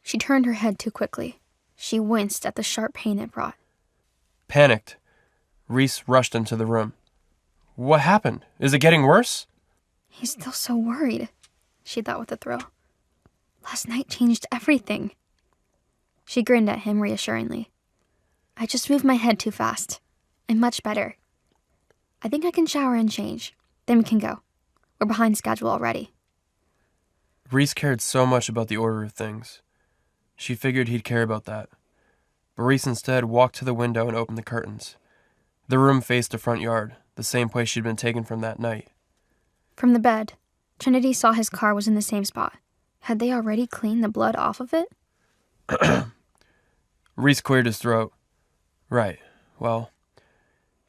She turned her head too quickly. She winced at the sharp pain it brought. Panicked, Reese rushed into the room. What happened? Is it getting worse? He's still so worried, she thought with a thrill. Last night changed everything. She grinned at him reassuringly. I just moved my head too fast. I'm much better. I think I can shower and change. Then we can go. We're behind schedule already. Reese cared so much about the order of things. She figured he'd care about that. But Reese instead walked to the window and opened the curtains. The room faced the front yard, the same place she'd been taken from that night. From the bed, Trinity saw his car was in the same spot. Had they already cleaned the blood off of it? Reese cleared his throat. Right. Well,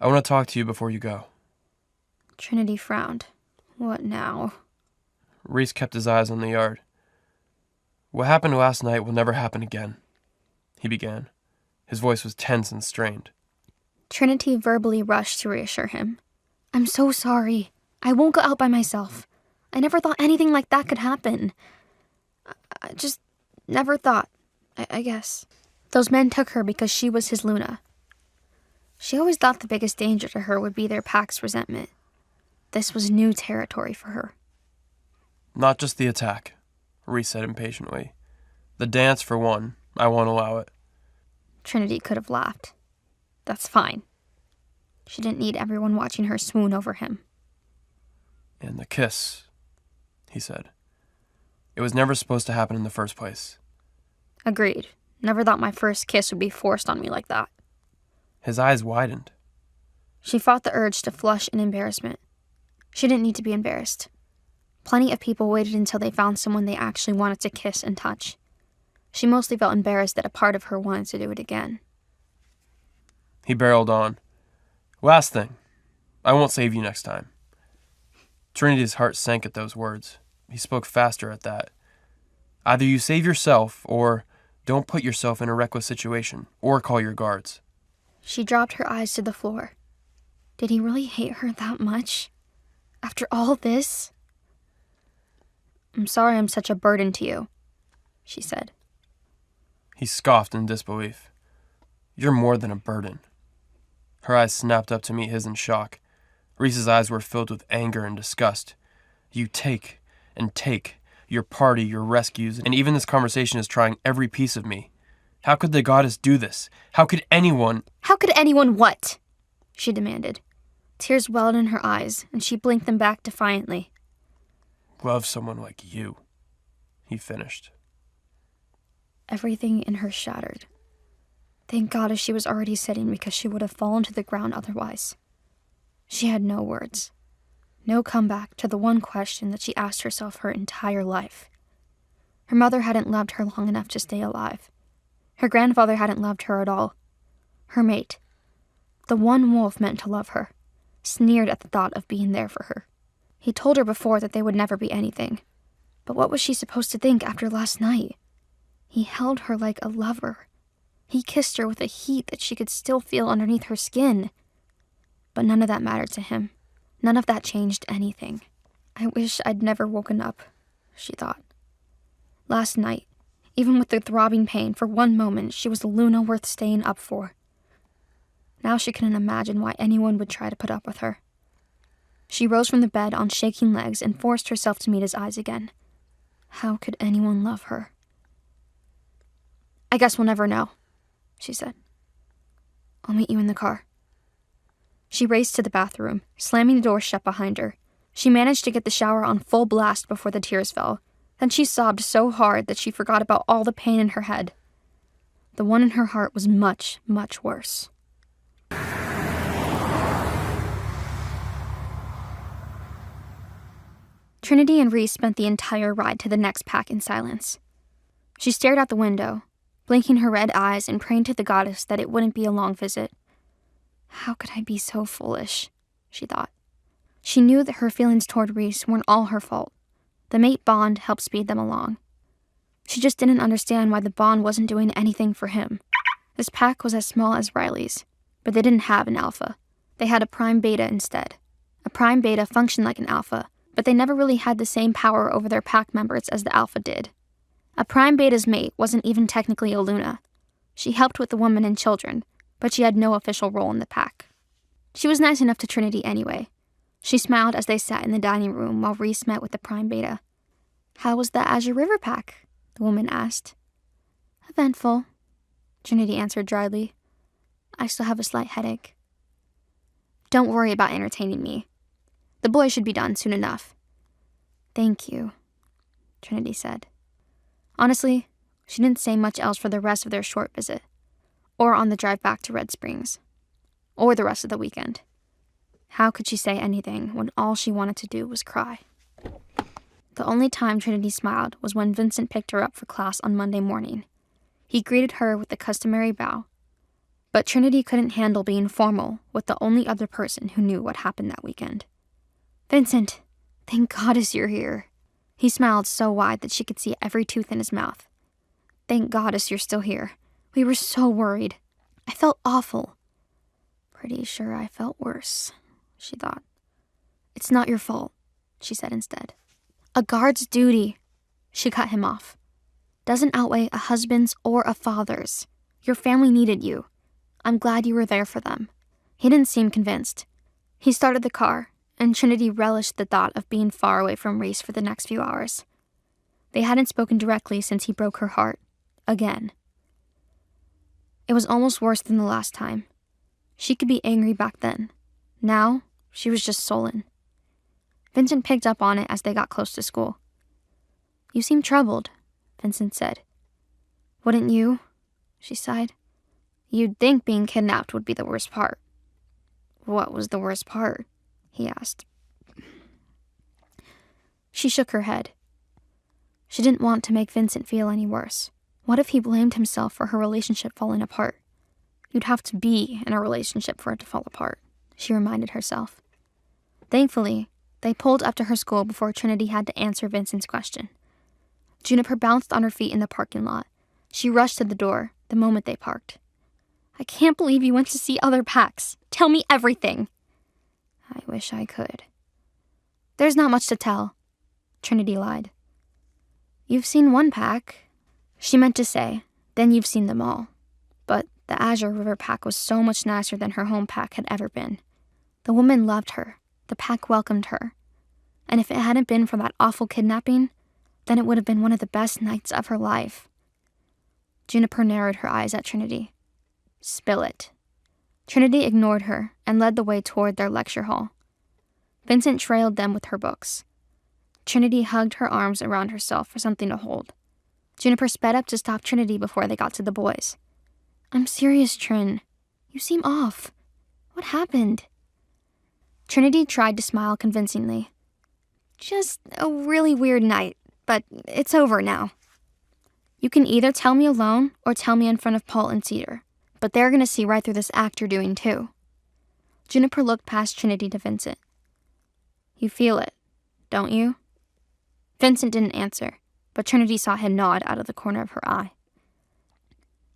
I want to talk to you before you go. Trinity frowned. What now? Reese kept his eyes on the yard. What happened last night will never happen again, he began. His voice was tense and strained. Trinity verbally rushed to reassure him. I'm so sorry. I won't go out by myself. I never thought anything like that could happen. I just never thought, I guess. Those men took her because she was his Luna. She always thought the biggest danger to her would be their pack's resentment. This was new territory for her. Not just the attack, Reese said impatiently. The dance, for one. I won't allow it. Trinity could have laughed. That's fine. She didn't need everyone watching her swoon over him. And the kiss, he said. It was never supposed to happen in the first place. Agreed. Never thought my first kiss would be forced on me like that. His eyes widened. She fought the urge to flush in embarrassment. She didn't need to be embarrassed. Plenty of people waited until they found someone they actually wanted to kiss and touch. She mostly felt embarrassed that a part of her wanted to do it again. He barreled on. Last thing. I won't save you next time. Trinity's heart sank at those words. He spoke faster at that. Either you save yourself, or don't put yourself in a reckless situation, or call your guards. She dropped her eyes to the floor. Did he really hate her that much? After all this? I'm sorry I'm such a burden to you, she said. He scoffed in disbelief. You're more than a burden. Her eyes snapped up to meet his in shock. Reese's eyes were filled with anger and disgust. You take and take. Your party, your rescues, and even this conversation is trying every piece of me. How could the goddess do this? How could anyone... How could anyone what? She demanded. Tears welled in her eyes, and she blinked them back defiantly. Love someone like you, he finished. Everything in her shattered. Thank God she was already sitting because she would have fallen to the ground otherwise. She had no words. No comeback to the one question that she asked herself her entire life. Her mother hadn't loved her long enough to stay alive. Her grandfather hadn't loved her at all. Her mate, the one wolf meant to love her, sneered at the thought of being there for her. He told her before that they would never be anything. But what was she supposed to think after last night? He held her like a lover. He kissed her with a heat that she could still feel underneath her skin. But none of that mattered to him. None of that changed anything. I wish I'd never woken up, she thought. Last night, even with the throbbing pain, for one moment she was a Luna worth staying up for. Now she couldn't imagine why anyone would try to put up with her. She rose from the bed on shaking legs and forced herself to meet his eyes again. How could anyone love her? I guess we'll never know, she said. I'll meet you in the car. She raced to the bathroom, slamming the door shut behind her. She managed to get the shower on full blast before the tears fell. Then she sobbed so hard that she forgot about all the pain in her head. The one in her heart was much, much worse. Trinity and Reese spent the entire ride to the next pack in silence. She stared out the window, blinking her red eyes and praying to the goddess that it wouldn't be a long visit. How could I be so foolish? She thought. She knew that her feelings toward Reese weren't all her fault. The mate bond helped speed them along. She just didn't understand why the bond wasn't doing anything for him. This pack was as small as Riley's, but they didn't have an alpha. They had a prime beta instead. A prime beta functioned like an alpha, but they never really had the same power over their pack members as the alpha did. A prime beta's mate wasn't even technically a Luna. She helped with the women and children, but she had no official role in the pack. She was nice enough to Trinity anyway. She smiled as they sat in the dining room while Reese met with the prime beta. How was the Azure River pack? The woman asked. Eventful, Trinity answered dryly. I still have a slight headache. Don't worry about entertaining me. The boy should be done soon enough. Thank you, Trinity said. Honestly, she didn't say much else for the rest of their short visit, or on the drive back to Red Springs, or the rest of the weekend. How could she say anything when all she wanted to do was cry? The only time Trinity smiled was when Vincent picked her up for class on Monday morning. He greeted her with the customary bow, but Trinity couldn't handle being formal with the only other person who knew what happened that weekend. Vincent, thank goddess you're here. He smiled so wide that she could see every tooth in his mouth. Thank goddess you're still here. We were so worried. I felt awful. Pretty sure I felt worse, she thought. It's not your fault, she said instead. A guard's duty, she cut him off, doesn't outweigh a husband's or a father's. Your family needed you. I'm glad you were there for them. He didn't seem convinced. He started the car, and Trinity relished the thought of being far away from Reese for the next few hours. They hadn't spoken directly since he broke her heart. Again. It was almost worse than the last time. She could be angry back then. Now, she was just sullen. Vincent picked up on it as they got close to school. You seem troubled, Vincent said. Wouldn't you? She sighed. You'd think being kidnapped would be the worst part. What was the worst part? He asked. She shook her head. She didn't want to make Vincent feel any worse. What if he blamed himself for her relationship falling apart? You'd have to be in a relationship for it to fall apart, she reminded herself. Thankfully, they pulled up to her school before Trinity had to answer Vincent's question. Juniper bounced on her feet in the parking lot. She rushed to the door the moment they parked. I can't believe you went to see other packs. Tell me everything. I wish I could. There's not much to tell, Trinity lied. You've seen one pack, she meant to say, then you've seen them all. But the Azure River pack was so much nicer than her home pack had ever been. The woman loved her. The pack welcomed her. And if it hadn't been for that awful kidnapping, then it would have been one of the best nights of her life. Juniper narrowed her eyes at Trinity. Spill it. Trinity ignored her and led the way toward their lecture hall. Vincent trailed them with her books. Trinity hugged her arms around herself for something to hold. Juniper sped up to stop Trinity before they got to the boys. I'm serious, Trin. You seem off. What happened? Trinity tried to smile convincingly. Just a really weird night, but it's over now. You can either tell me alone or tell me in front of Paul and Cedar, but they're going to see right through this act you're doing too. Juniper looked past Trinity to Vincent. You feel it, don't you? Vincent didn't answer, but Trinity saw him nod out of the corner of her eye.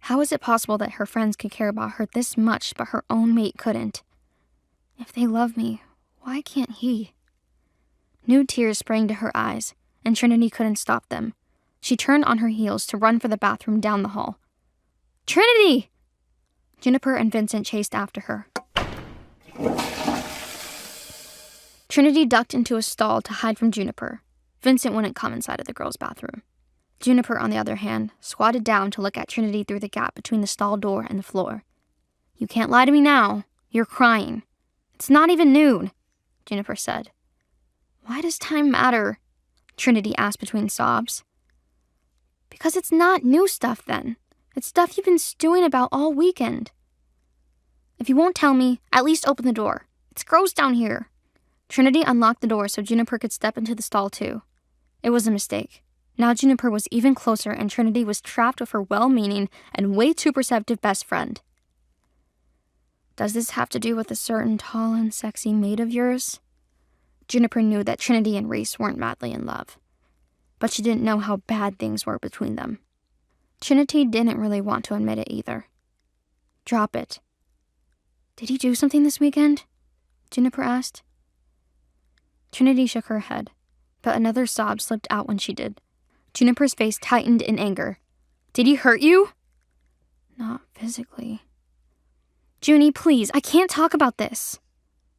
How is it possible that her friends could care about her this much, but her own mate couldn't? If they love me, why can't he? New tears sprang to her eyes, and Trinity couldn't stop them. She turned on her heels to run for the bathroom down the hall. Trinity! Juniper and Vincent chased after her. Trinity ducked into a stall to hide from Juniper. Vincent wouldn't come inside of the girls' bathroom. Juniper, on the other hand, squatted down to look at Trinity through the gap between the stall door and the floor. You can't lie to me now. You're crying. It's not even noon, Juniper said. Why does time matter? Trinity asked between sobs. Because it's not new stuff then. It's stuff you've been stewing about all weekend. If you won't tell me, at least open the door. It's gross down here. Trinity unlocked the door so Juniper could step into the stall too. It was a mistake. Now Juniper was even closer and Trinity was trapped with her well-meaning and way too perceptive best friend. Does this have to do with a certain tall and sexy mate of yours? Juniper knew that Trinity and Reese weren't madly in love, but she didn't know how bad things were between them. Trinity didn't really want to admit it either. Drop it. Did he do something this weekend? Juniper asked. Trinity shook her head, but another sob slipped out when she did. Juniper's face tightened in anger. Did he hurt you? Not physically. Junie, please, I can't talk about this.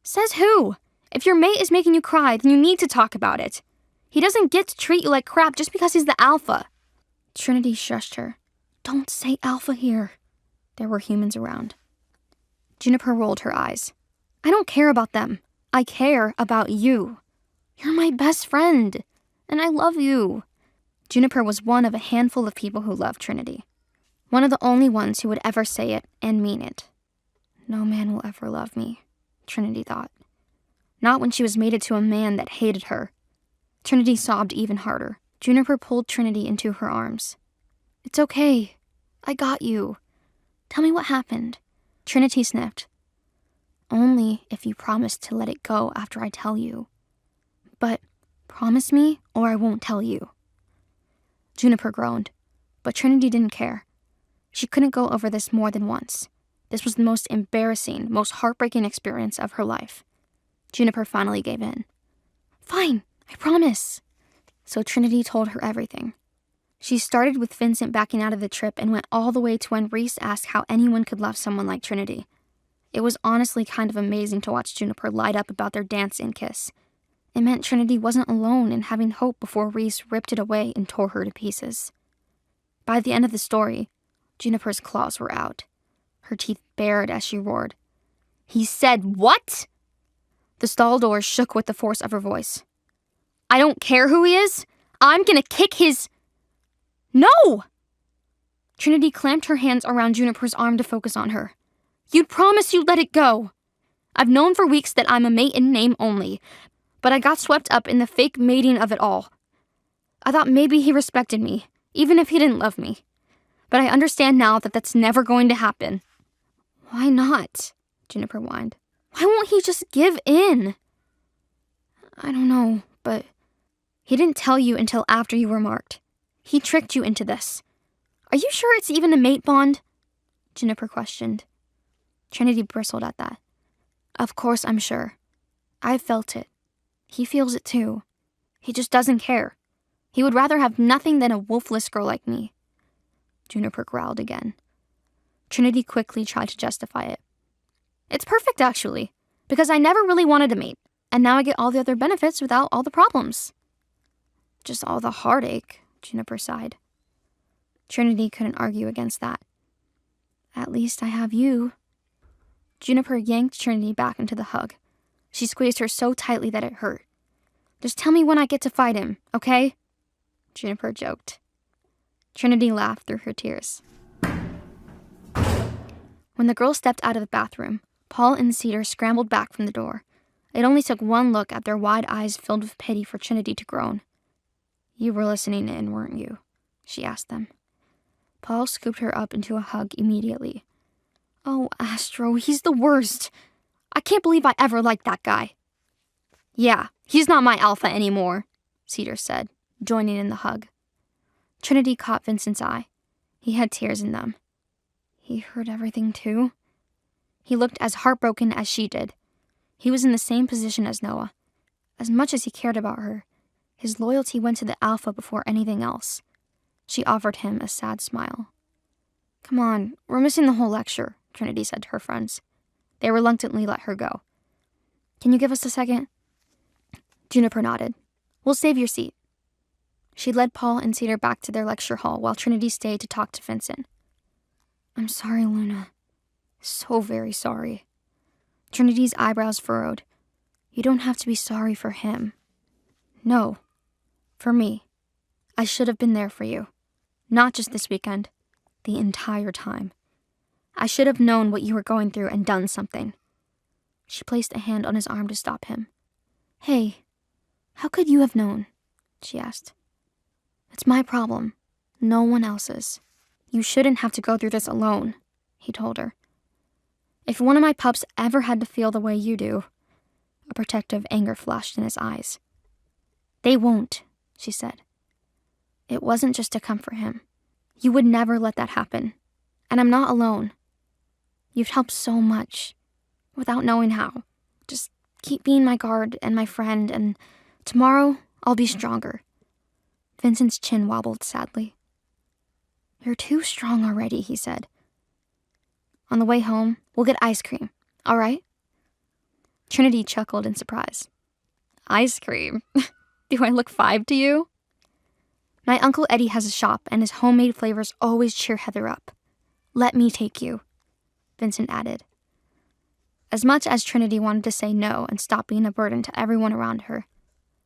Says who? If your mate is making you cry, then you need to talk about it. He doesn't get to treat you like crap just because he's the alpha. Trinity shushed her. Don't say alpha here. There were humans around. Juniper rolled her eyes. I don't care about them. I care about you. You're my best friend, and I love you. Juniper was one of a handful of people who loved Trinity. One of the only ones who would ever say it and mean it. No man will ever love me, Trinity thought. Not when she was mated to a man that hated her. Trinity sobbed even harder. Juniper pulled Trinity into her arms. It's okay. I got you. Tell me what happened. Trinity sniffed. Only if you promise to let it go after I tell you. But promise me or I won't tell you. Juniper groaned, but Trinity didn't care. She couldn't go over this more than once. This was the most embarrassing, most heartbreaking experience of her life. Juniper finally gave in. Fine, I promise. So Trinity told her everything. She started with Vincent backing out of the trip and went all the way to when Reese asked how anyone could love someone like Trinity. It was honestly kind of amazing to watch Juniper light up about their dance and kiss. It meant Trinity wasn't alone in having hope before Reese ripped it away and tore her to pieces. By the end of the story, Juniper's claws were out. Her teeth bared as she roared. He said what? The stall door shook with the force of her voice. I don't care who he is. I'm gonna kick his... No! Trinity clamped her hands around Juniper's arm to focus on her. You'd promise you'd let it go. I've known for weeks that I'm a mate in name only, but I got swept up in the fake mating of it all. I thought maybe he respected me, even if he didn't love me. But I understand now that that's never going to happen. Why not? Juniper whined. Why won't he just give in? I don't know, but he didn't tell you until after you were marked. He tricked you into this. Are you sure it's even a mate bond? Juniper questioned. Trinity bristled at that. Of course I'm sure. I've felt it. He feels it too. He just doesn't care. He would rather have nothing than a wolfless girl like me. Juniper growled again. Trinity quickly tried to justify it. It's perfect, actually, because I never really wanted a mate, and now I get all the other benefits without all the problems. Just all the heartache, Juniper sighed. Trinity couldn't argue against that. At least I have you. Juniper yanked Trinity back into the hug. She squeezed her so tightly that it hurt. Just tell me when I get to fight him, okay? Juniper joked. Trinity laughed through her tears. When the girl stepped out of the bathroom, Paul and Cedar scrambled back from the door. It only took one look at their wide eyes filled with pity for Trinity to groan. You were listening in, weren't you? She asked them. Paul scooped her up into a hug immediately. Oh, Astro, he's the worst. I can't believe I ever liked that guy. Yeah, he's not my alpha anymore, Cedar said, joining in the hug. Trinity caught Vincent's eye. He had tears in them. He heard everything too? He looked as heartbroken as she did. He was in the same position as Noah. As much as he cared about her, his loyalty went to the Alpha before anything else. She offered him a sad smile. Come on, we're missing the whole lecture, Trinity said to her friends. They reluctantly let her go. Can you give us a second? Juniper nodded. We'll save your seat. She led Paul and Cedar back to their lecture hall while Trinity stayed to talk to Vincent. I'm sorry, Luna. So very sorry. Trinity's eyebrows furrowed. You don't have to be sorry for him. No. For me. I should have been there for you. Not just this weekend. The entire time. I should have known what you were going through and done something. She placed a hand on his arm to stop him. Hey, how could you have known? She asked. It's my problem. No one else's. You shouldn't have to go through this alone, he told her. If one of my pups ever had to feel the way you do, a protective anger flashed in his eyes. They won't, she said. It wasn't just to comfort him. You would never let that happen. And I'm not alone. You've helped so much, without knowing how. Just keep being my guard and my friend, and tomorrow I'll be stronger. Vincent's chin wobbled sadly. You're too strong already, he said. On the way home, we'll get ice cream, all right? Trinity chuckled in surprise. Ice cream? Do I look 5 to you? My Uncle Eddie has a shop, and his homemade flavors always cheer Heather up. Let me take you, Vincent added. As much as Trinity wanted to say no and stop being a burden to everyone around her,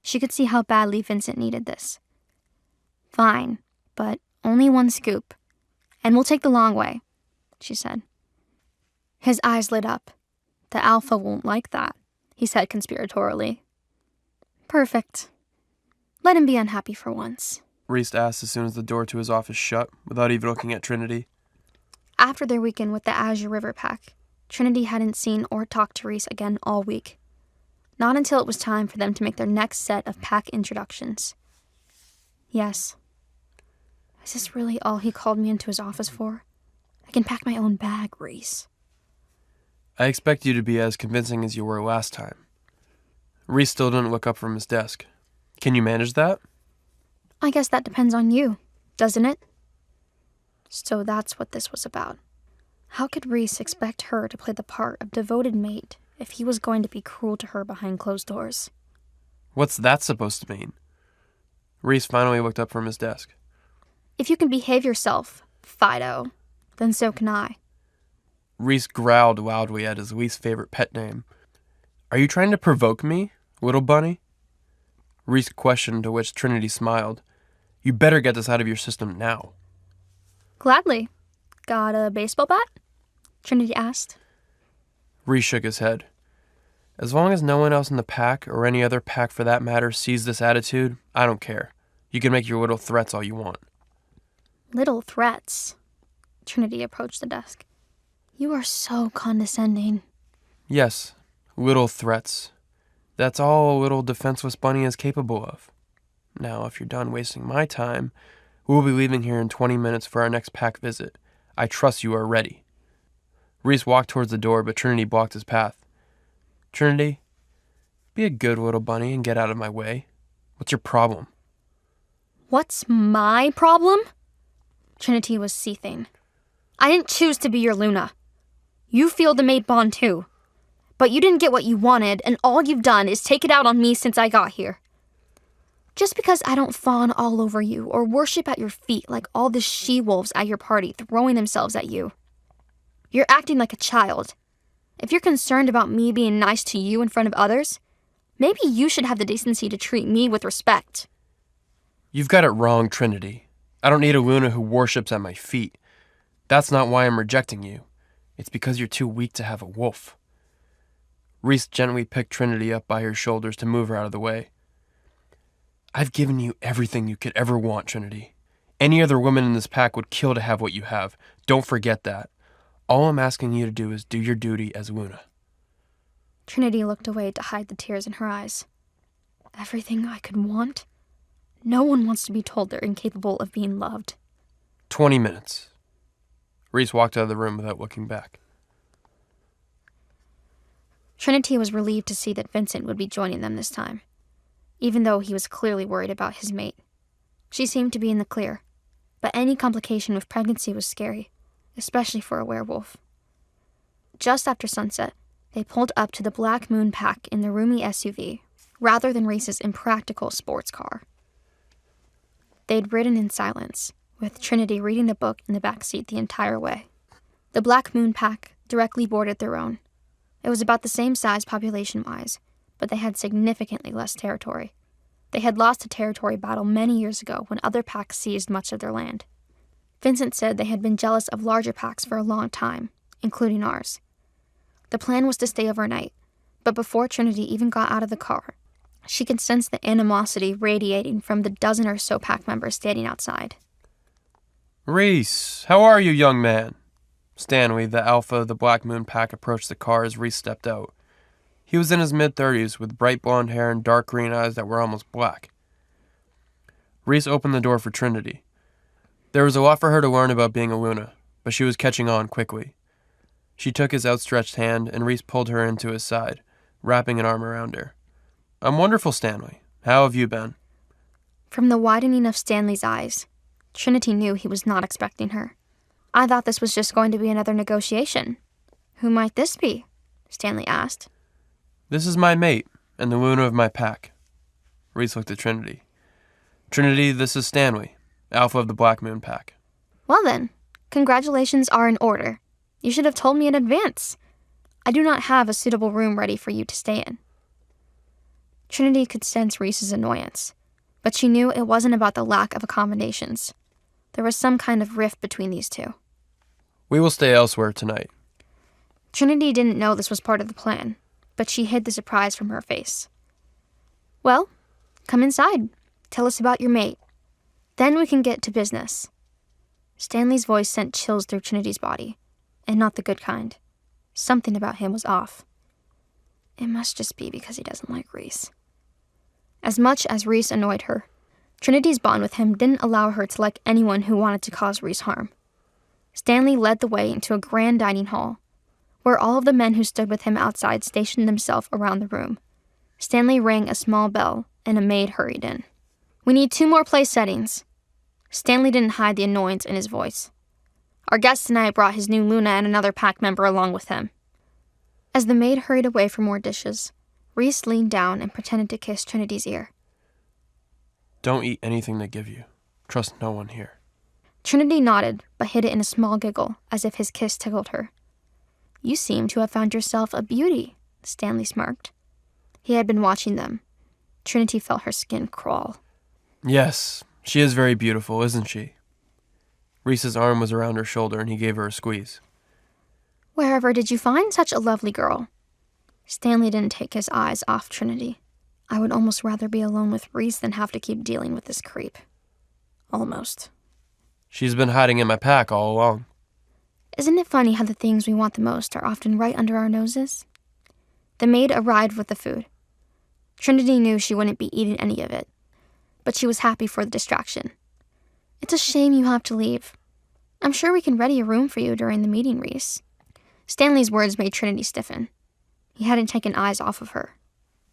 she could see how badly Vincent needed this. Fine, but only one scoop, and we'll take the long way, she said. His eyes lit up. The Alpha won't like that, he said conspiratorially. Perfect. Let him be unhappy for once. Reese asked as soon as the door to his office shut, without even looking at Trinity. After their weekend with the Azure River Pack, Trinity hadn't seen or talked to Reese again all week. Not until it was time for them to make their next set of pack introductions. Yes. Is this really all he called me into his office for? I can pack my own bag, Reese. I expect you to be as convincing as you were last time. Reese still didn't look up from his desk. Can you manage that? I guess that depends on you, doesn't it? So that's what this was about. How could Reese expect her to play the part of devoted mate if he was going to be cruel to her behind closed doors? What's that supposed to mean? Reese finally looked up from his desk. If you can behave yourself, Fido, then so can I. Reese growled loudly at his least favorite pet name. Are you trying to provoke me, little bunny? Reese questioned, to which Trinity smiled. You better get this out of your system now. Gladly. Got a baseball bat? Trinity asked. Reese shook his head. As long as no one else in the pack, or any other pack for that matter, sees this attitude, I don't care. You can make your little threats all you want. Little threats? Trinity approached the desk. You are so condescending. Yes, little threats. That's all a little defenseless bunny is capable of. Now, if you're done wasting my time, we'll be leaving here in 20 minutes for our next pack visit. I trust you are ready. Reese walked towards the door, but Trinity blocked his path. Trinity, be a good little bunny and get out of my way. What's your problem? What's my problem? Trinity was seething. I didn't choose to be your Luna. You feel the mate bond too. But you didn't get what you wanted, and all you've done is take it out on me since I got here. Just because I don't fawn all over you or worship at your feet like all the she-wolves at your party throwing themselves at you. You're acting like a child. If you're concerned about me being nice to you in front of others, maybe you should have the decency to treat me with respect. You've got it wrong, Trinity. I don't need a Luna who worships at my feet. That's not why I'm rejecting you. It's because you're too weak to have a wolf. Reese gently picked Trinity up by her shoulders to move her out of the way. I've given you everything you could ever want, Trinity. Any other woman in this pack would kill to have what you have. Don't forget that. All I'm asking you to do is do your duty as Luna. Trinity looked away to hide the tears in her eyes. Everything I could want? No one wants to be told they're incapable of being loved. 20 minutes. Reese walked out of the room without looking back. Trinity was relieved to see that Vincent would be joining them this time, even though he was clearly worried about his mate. She seemed to be in the clear, but any complication with pregnancy was scary, especially for a werewolf. Just after sunset, they pulled up to the Black Moon Pack in the roomy SUV, rather than Reese's impractical sports car. They'd ridden in silence, with Trinity reading a book in the back seat the entire way. The Black Moon Pack directly bordered their own. It was about the same size population-wise, but they had significantly less territory. They had lost a territory battle many years ago when other packs seized much of their land. Vincent said they had been jealous of larger packs for a long time, including ours. The plan was to stay overnight, but before Trinity even got out of the car, she could sense the animosity radiating from the dozen or so pack members standing outside. Reese, how are you, young man? Stanley, the alpha of the Black Moon Pack, approached the car as Reese stepped out. He was in his mid-30s with bright blonde hair and dark green eyes that were almost black. Reese opened the door for Trinity. There was a lot for her to learn about being a Luna, but she was catching on quickly. She took his outstretched hand, and Reese pulled her into his side, wrapping an arm around her. I'm wonderful, Stanley. How have you been? From the widening of Stanley's eyes, Trinity knew he was not expecting her. I thought this was just going to be another negotiation. Who might this be? Stanley asked. This is my mate, and the Luna of my pack. Reese looked at Trinity. Trinity, this is Stanley, alpha of the Black Moon Pack. Well then, congratulations are in order. You should have told me in advance. I do not have a suitable room ready for you to stay in. Trinity could sense Reese's annoyance, but she knew it wasn't about the lack of accommodations. There was some kind of rift between these two. We will stay elsewhere tonight. Trinity didn't know this was part of the plan, but she hid the surprise from her face. Well, come inside. Tell us about your mate. Then we can get to business. Stanley's voice sent chills through Trinity's body, and not the good kind. Something about him was off. It must just be because he doesn't like Reese. As much as Reese annoyed her, Trinity's bond with him didn't allow her to like anyone who wanted to cause Reese harm. Stanley led the way into a grand dining hall, where all of the men who stood with him outside stationed themselves around the room. Stanley rang a small bell, and a maid hurried in. We need 2 more place settings. Stanley didn't hide the annoyance in his voice. Our guest tonight brought his new Luna and another pack member along with him. As the maid hurried away for more dishes, Reese leaned down and pretended to kiss Trinity's ear. Don't eat anything they give you. Trust no one here. Trinity nodded, but hid it in a small giggle, as if his kiss tickled her. You seem to have found yourself a beauty, Stanley smirked. He had been watching them. Trinity felt her skin crawl. Yes, she is very beautiful, isn't she? Reese's arm was around her shoulder, and he gave her a squeeze. Wherever did you find such a lovely girl? Stanley didn't take his eyes off Trinity. I would almost rather be alone with Reese than have to keep dealing with this creep. Almost. She's been hiding in my pack all along. Isn't it funny how the things we want the most are often right under our noses? The maid arrived with the food. Trinity knew she wouldn't be eating any of it, but she was happy for the distraction. It's a shame you have to leave. I'm sure we can ready a room for you during the meeting, Reese. Stanley's words made Trinity stiffen. He hadn't taken eyes off of her.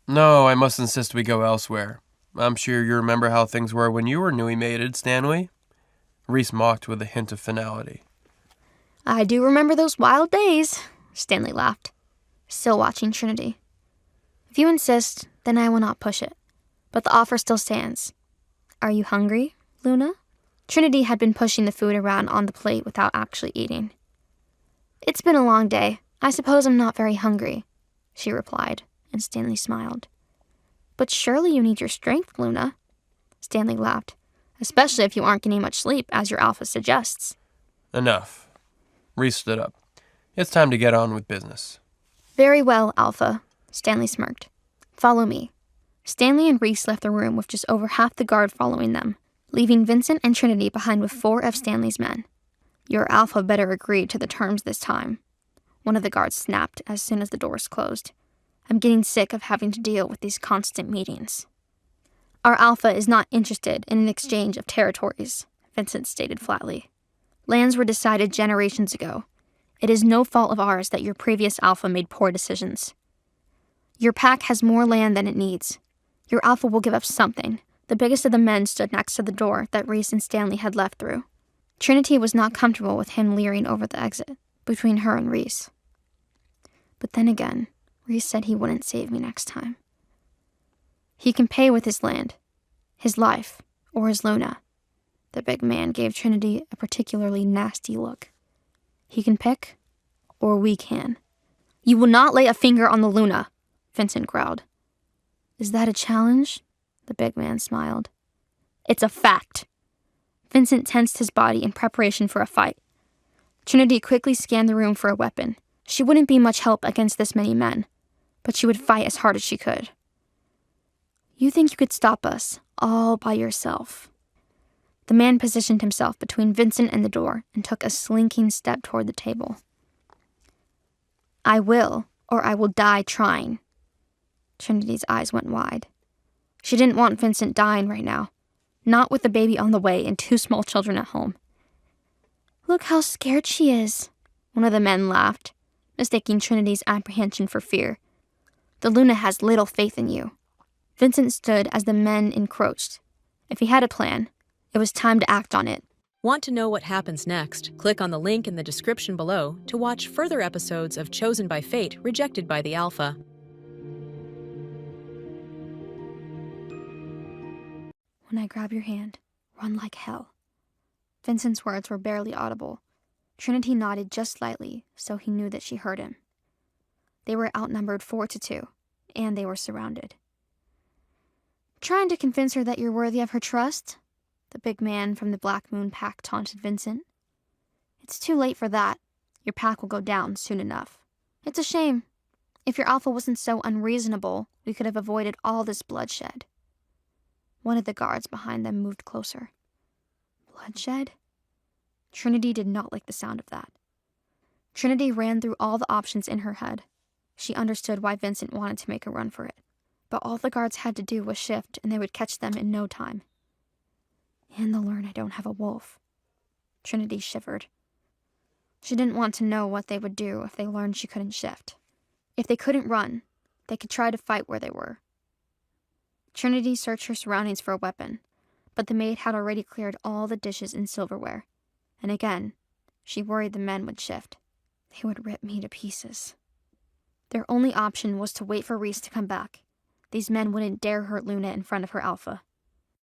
No, I must insist we go elsewhere. I'm sure you remember how things were when you were newly mated, Stanley. Reese mocked with a hint of finality. I do remember those wild days, Stanley laughed, still watching Trinity. If you insist, then I will not push it. But the offer still stands. Are you hungry, Luna? Trinity had been pushing the food around on the plate without actually eating. It's been a long day. I suppose I'm not very hungry, she replied, and Stanley smiled. But surely you need your strength, Luna. Stanley laughed, especially if you aren't getting much sleep, as your alpha suggests. Enough. Reese stood up. It's time to get on with business. Very well, Alpha, Stanley smirked. Follow me. Stanley and Reese left the room with just over half the guard following them, leaving Vincent and Trinity behind with 4 of Stanley's men. Your Alpha better agree to the terms this time, one of the guards snapped as soon as the doors closed. I'm getting sick of having to deal with these constant meetings. Our Alpha is not interested in an exchange of territories, Vincent stated flatly. Lands were decided generations ago. It is no fault of ours that your previous alpha made poor decisions. Your pack has more land than it needs. Your alpha will give up something. The biggest of the men stood next to the door that Reese and Stanley had left through. Trinity was not comfortable with him leering over the exit between her and Reese. But then again, Reese said he wouldn't save me next time. He can pay with his land, his life, or his Luna. The big man gave Trinity a particularly nasty look. He can pick, or we can. You will not lay a finger on the Luna, Vincent growled. Is that a challenge? The big man smiled. It's a fact. Vincent tensed his body in preparation for a fight. Trinity quickly scanned the room for a weapon. She wouldn't be much help against this many men, but she would fight as hard as she could. You think you could stop us all by yourself? The man positioned himself between Vincent and the door and took a slinking step toward the table. I will, or I will die trying. Trinity's eyes went wide. She didn't want Vincent dying right now, not with the baby on the way and 2 small children at home. Look how scared she is, one of the men laughed, mistaking Trinity's apprehension for fear. The Luna has little faith in you. Vincent stood as the men encroached. If he had a plan, it was time to act on it. Want to know what happens next? Click on the link in the description below to watch further episodes of Chosen by Fate, Rejected by the Alpha. When I grab your hand, run like hell. Vincent's words were barely audible. Trinity nodded just slightly, so he knew that she heard him. They were outnumbered 4-2, and they were surrounded. Trying to convince her that you're worthy of her trust? The big man from the Black Moon pack taunted Vincent. It's too late for that. Your pack will go down soon enough. It's a shame. If your alpha wasn't so unreasonable, we could have avoided all this bloodshed. One of the guards behind them moved closer. Bloodshed? Trinity did not like the sound of that. Trinity ran through all the options in her head. She understood why Vincent wanted to make a run for it, but all the guards had to do was shift and they would catch them in no time. And they'll learn I don't have a wolf. Trinity shivered. She didn't want to know what they would do if they learned she couldn't shift. If they couldn't run, they could try to fight where they were. Trinity searched her surroundings for a weapon, but the maid had already cleared all the dishes and silverware. And again, she worried the men would shift. They would rip me to pieces. Their only option was to wait for Reese to come back. These men wouldn't dare hurt Luna in front of her alpha.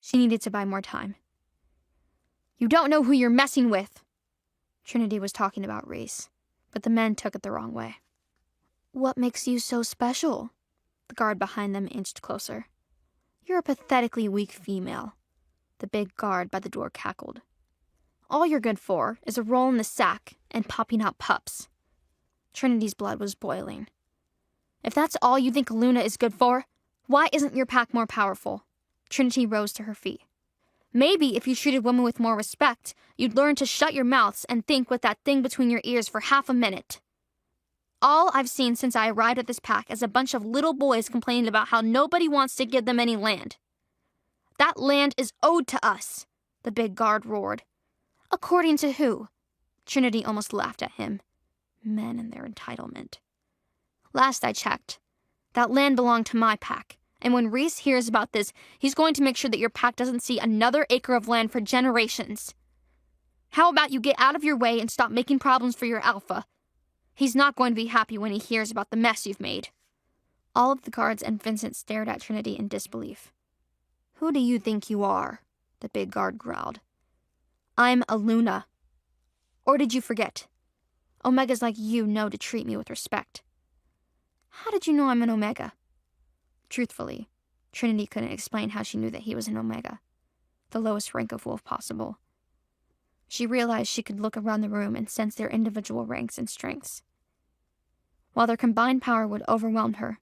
She needed to buy more time. You don't know who you're messing with! Trinity was talking about Reese, but the men took it the wrong way. What makes you so special? The guard behind them inched closer. You're a pathetically weak female. The big guard by the door cackled. All you're good for is a roll in the sack and popping out pups. Trinity's blood was boiling. If that's all you think Luna is good for, why isn't your pack more powerful? Trinity rose to her feet. Maybe if you treated women with more respect, you'd learn to shut your mouths and think with that thing between your ears for half a minute. All I've seen since I arrived at this pack is a bunch of little boys complaining about how nobody wants to give them any land. That land is owed to us, the big guard roared. According to who? Trinity almost laughed at him. Men and their entitlement. Last I checked, that land belonged to my pack, and when Reese hears about this, he's going to make sure that your pack doesn't see another acre of land for generations. How about you get out of your way and stop making problems for your alpha? He's not going to be happy when he hears about the mess you've made. All of the guards and Vincent stared at Trinity in disbelief. Who do you think you are? The big guard growled. I'm a Luna. Or did you forget? Omegas like you know to treat me with respect. How did you know I'm an Omega? Truthfully, Trinity couldn't explain how she knew that he was an Omega, the lowest rank of wolf possible. She realized she could look around the room and sense their individual ranks and strengths. While their combined power would overwhelm her,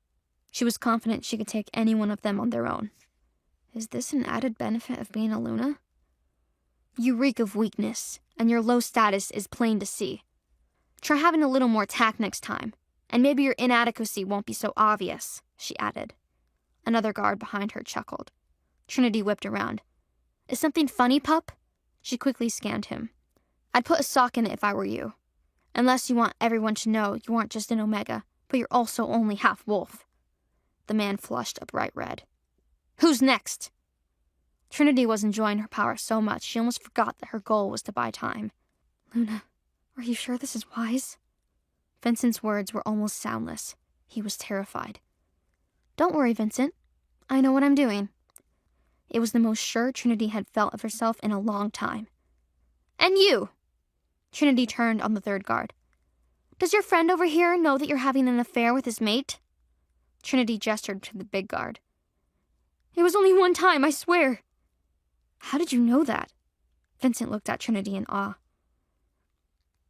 she was confident she could take any one of them on their own. Is this an added benefit of being a Luna? You reek of weakness, and your low status is plain to see. Try having a little more tact next time, and maybe your inadequacy won't be so obvious, she added. Another guard behind her chuckled. Trinity whipped around. Is something funny, pup? She quickly scanned him. I'd put a sock in it if I were you. Unless you want everyone to know you aren't just an Omega, but you're also only half wolf. The man flushed a bright red. Who's next? Trinity was enjoying her power so much she almost forgot that her goal was to buy time. Luna, are you sure this is wise? Vincent's words were almost soundless. He was terrified. Don't worry, Vincent. I know what I'm doing. It was the most sure Trinity had felt of herself in a long time. And you! Trinity turned on the third guard. Does your friend over here know that you're having an affair with his mate? Trinity gestured to the big guard. It was only one time, I swear. How did you know that? Vincent looked at Trinity in awe.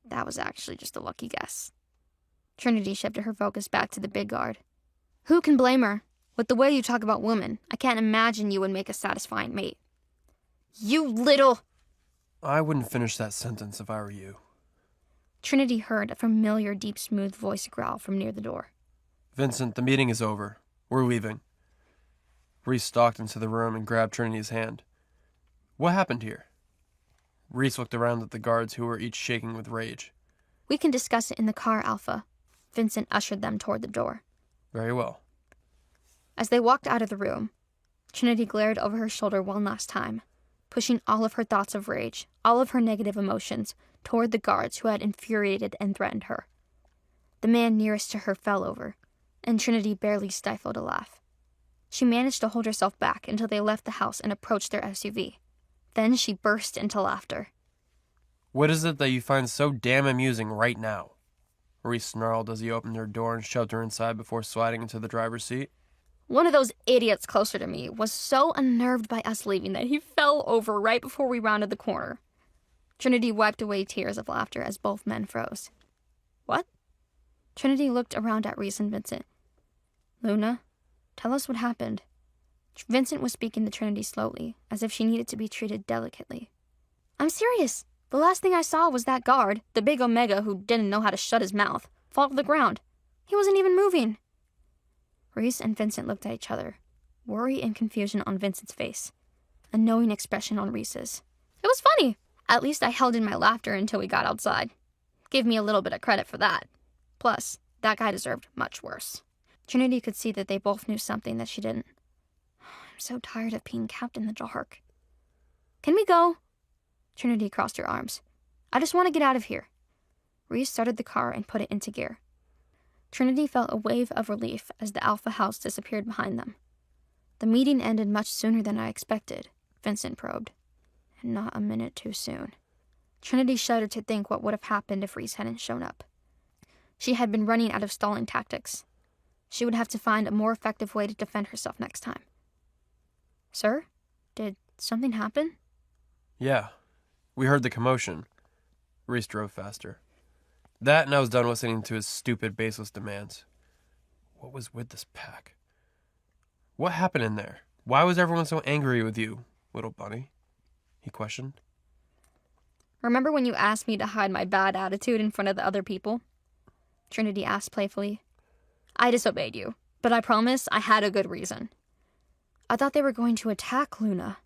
That was actually just a lucky guess. Trinity shifted her focus back to the big guard. Who can blame her? With the way you talk about women, I can't imagine you would make a satisfying mate. You little... I wouldn't finish that sentence if I were you. Trinity heard a familiar, deep, smooth voice growl from near the door. Vincent, the meeting is over. We're leaving. Reese stalked into the room and grabbed Trinity's hand. What happened here? Reese looked around at the guards who were each shaking with rage. We can discuss it in the car, Alpha. Vincent ushered them toward the door. Very well. As they walked out of the room, Trinity glared over her shoulder one last time, pushing all of her thoughts of rage, all of her negative emotions, toward the guards who had infuriated and threatened her. The man nearest to her fell over, and Trinity barely stifled a laugh. She managed to hold herself back until they left the house and approached their SUV. Then she burst into laughter. What is it that you find so damn amusing right now? Reese snarled as he opened her door and shoved her inside before sliding into the driver's seat. One of those idiots closer to me was so unnerved by us leaving that he fell over right before we rounded the corner. Trinity wiped away tears of laughter as both men froze. What? Trinity looked around at Reese and Vincent. Luna, tell us what happened. Vincent was speaking to Trinity slowly, as if she needed to be treated delicately. I'm serious. The last thing I saw was that guard, the big Omega who didn't know how to shut his mouth, fall to the ground. He wasn't even moving. Reese and Vincent looked at each other, worry and confusion on Vincent's face, a knowing expression on Reese's. It was funny. At least I held in my laughter until we got outside. Give me a little bit of credit for that. Plus, that guy deserved much worse. Trinity could see that they both knew something that she didn't. I'm so tired of being kept in the dark. Can we go? Trinity crossed her arms. I just want to get out of here. Reese started the car and put it into gear. Trinity felt a wave of relief as the Alpha house disappeared behind them. The meeting ended much sooner than I expected, Vincent probed. And not a minute too soon. Trinity shuddered to think what would have happened if Reese hadn't shown up. She had been running out of stalling tactics. She would have to find a more effective way to defend herself next time. Sir? Did something happen? Yeah. We heard the commotion. Reese drove faster. That, and I was done listening to his stupid, baseless demands. What was with this pack? What happened in there? Why was everyone so angry with you, little bunny? He questioned. Remember when you asked me to hide my bad attitude in front of the other people? Trinity asked playfully. I disobeyed you, but I promise I had a good reason. I thought they were going to attack Luna.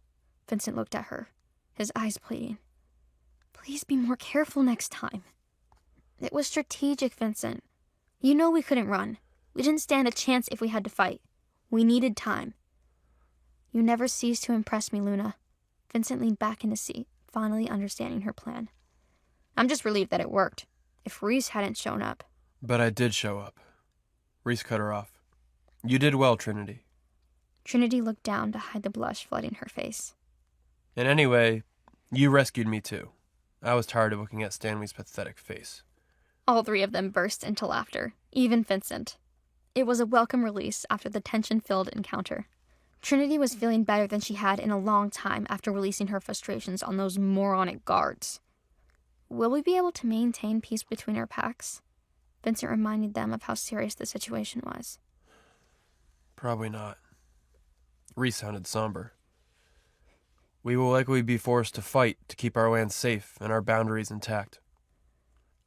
Vincent looked at her, his eyes pleading. Please be more careful next time. It was strategic, Vincent. You know we couldn't run. We didn't stand a chance if we had to fight. We needed time. You never ceased to impress me, Luna. Vincent leaned back in his seat, finally understanding her plan. I'm just relieved that it worked. If Reese hadn't shown up. But I did show up. Reese cut her off. You did well, Trinity. Trinity looked down to hide the blush flooding her face. And anyway, you rescued me too. I was tired of looking at Stanley's pathetic face. All three of them burst into laughter, even Vincent. It was a welcome release after the tension-filled encounter. Trinity was feeling better than she had in a long time after releasing her frustrations on those moronic guards. Will we be able to maintain peace between our packs? Vincent reminded them of how serious the situation was. Probably not. Reese sounded somber. We will likely be forced to fight to keep our land safe and our boundaries intact.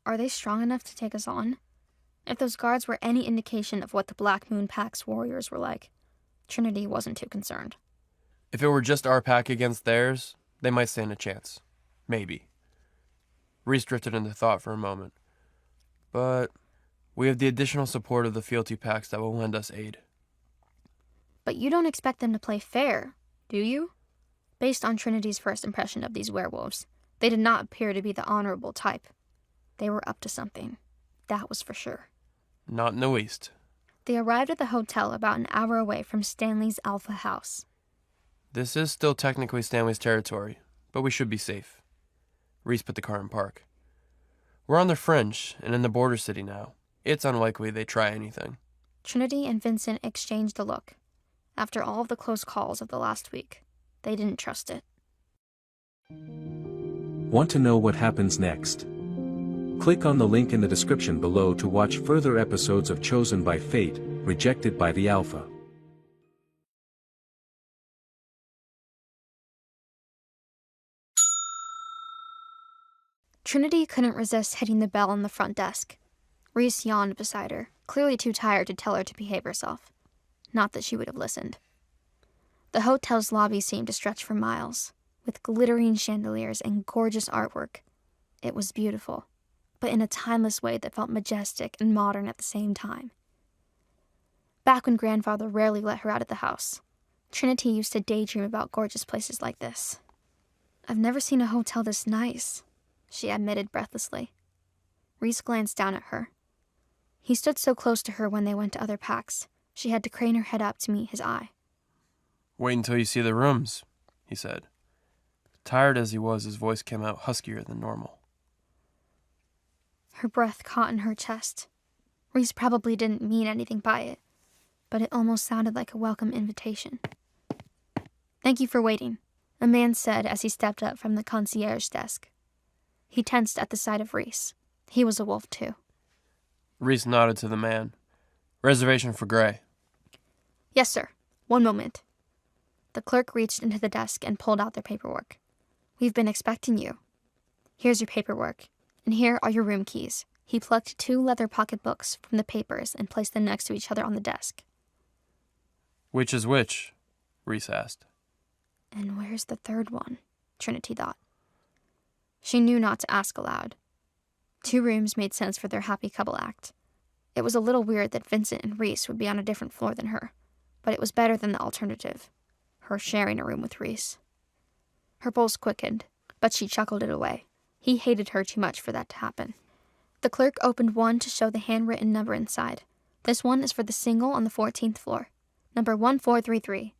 Are they strong enough to take us on? If those guards were any indication of what the Black Moon Pack's warriors were like, Trinity wasn't too concerned. If it were just our pack against theirs, they might stand a chance. Maybe. Reese drifted into thought for a moment. But we have the additional support of the fealty packs that will lend us aid. But you don't expect them to play fair, do you? Based on Trinity's first impression of these werewolves, they did not appear to be the honorable type. They were up to something. That was for sure. Not in the least. They arrived at the hotel about an hour away from Stanley's Alpha house. This is still technically Stanley's territory, but we should be safe. Reese put the car in park. We're on the fringe and in the border city now. It's unlikely they try anything. Trinity and Vincent exchanged a look. After all of the close calls of the last week, they didn't trust it. Want to know what happens next? Click on the link in the description below to watch further episodes of Chosen by Fate, Rejected by the Alpha. Trinity couldn't resist hitting the bell on the front desk. Reese yawned beside her, clearly too tired to tell her to behave herself. Not that she would have listened. The hotel's lobby seemed to stretch for miles, with glittering chandeliers and gorgeous artwork. It was beautiful, but in a timeless way that felt majestic and modern at the same time. Back when Grandfather rarely let her out of the house, Trinity used to daydream about gorgeous places like this. "I've never seen a hotel this nice," she admitted breathlessly. Reese glanced down at her. He stood so close to her when they went to other packs, she had to crane her head up to meet his eye. Wait until you see the rooms, he said. Tired as he was, his voice came out huskier than normal. Her breath caught in her chest. Reese probably didn't mean anything by it, but it almost sounded like a welcome invitation. "Thank you for waiting," a man said as he stepped up from the concierge desk. He tensed at the sight of Reese. He was a wolf, too. Reese nodded to the man. Reservation for Gray. "Yes, sir. One moment." The clerk reached into the desk and pulled out their paperwork. "We've been expecting you. Here's your paperwork, and here are your room keys." He plucked 2 leather pocketbooks from the papers and placed them next to each other on the desk. Which is which? Reese asked. And where's the third one? Trinity thought. She knew not to ask aloud. 2 rooms made sense for their happy couple act. It was a little weird that Vincent and Reese would be on a different floor than her, but it was better than the alternative, her sharing a room with Reese. Her pulse quickened, but she chuckled it away. He hated her too much for that to happen. The clerk opened one to show the handwritten number inside. "This one is for the single on the 14th floor, number 1433.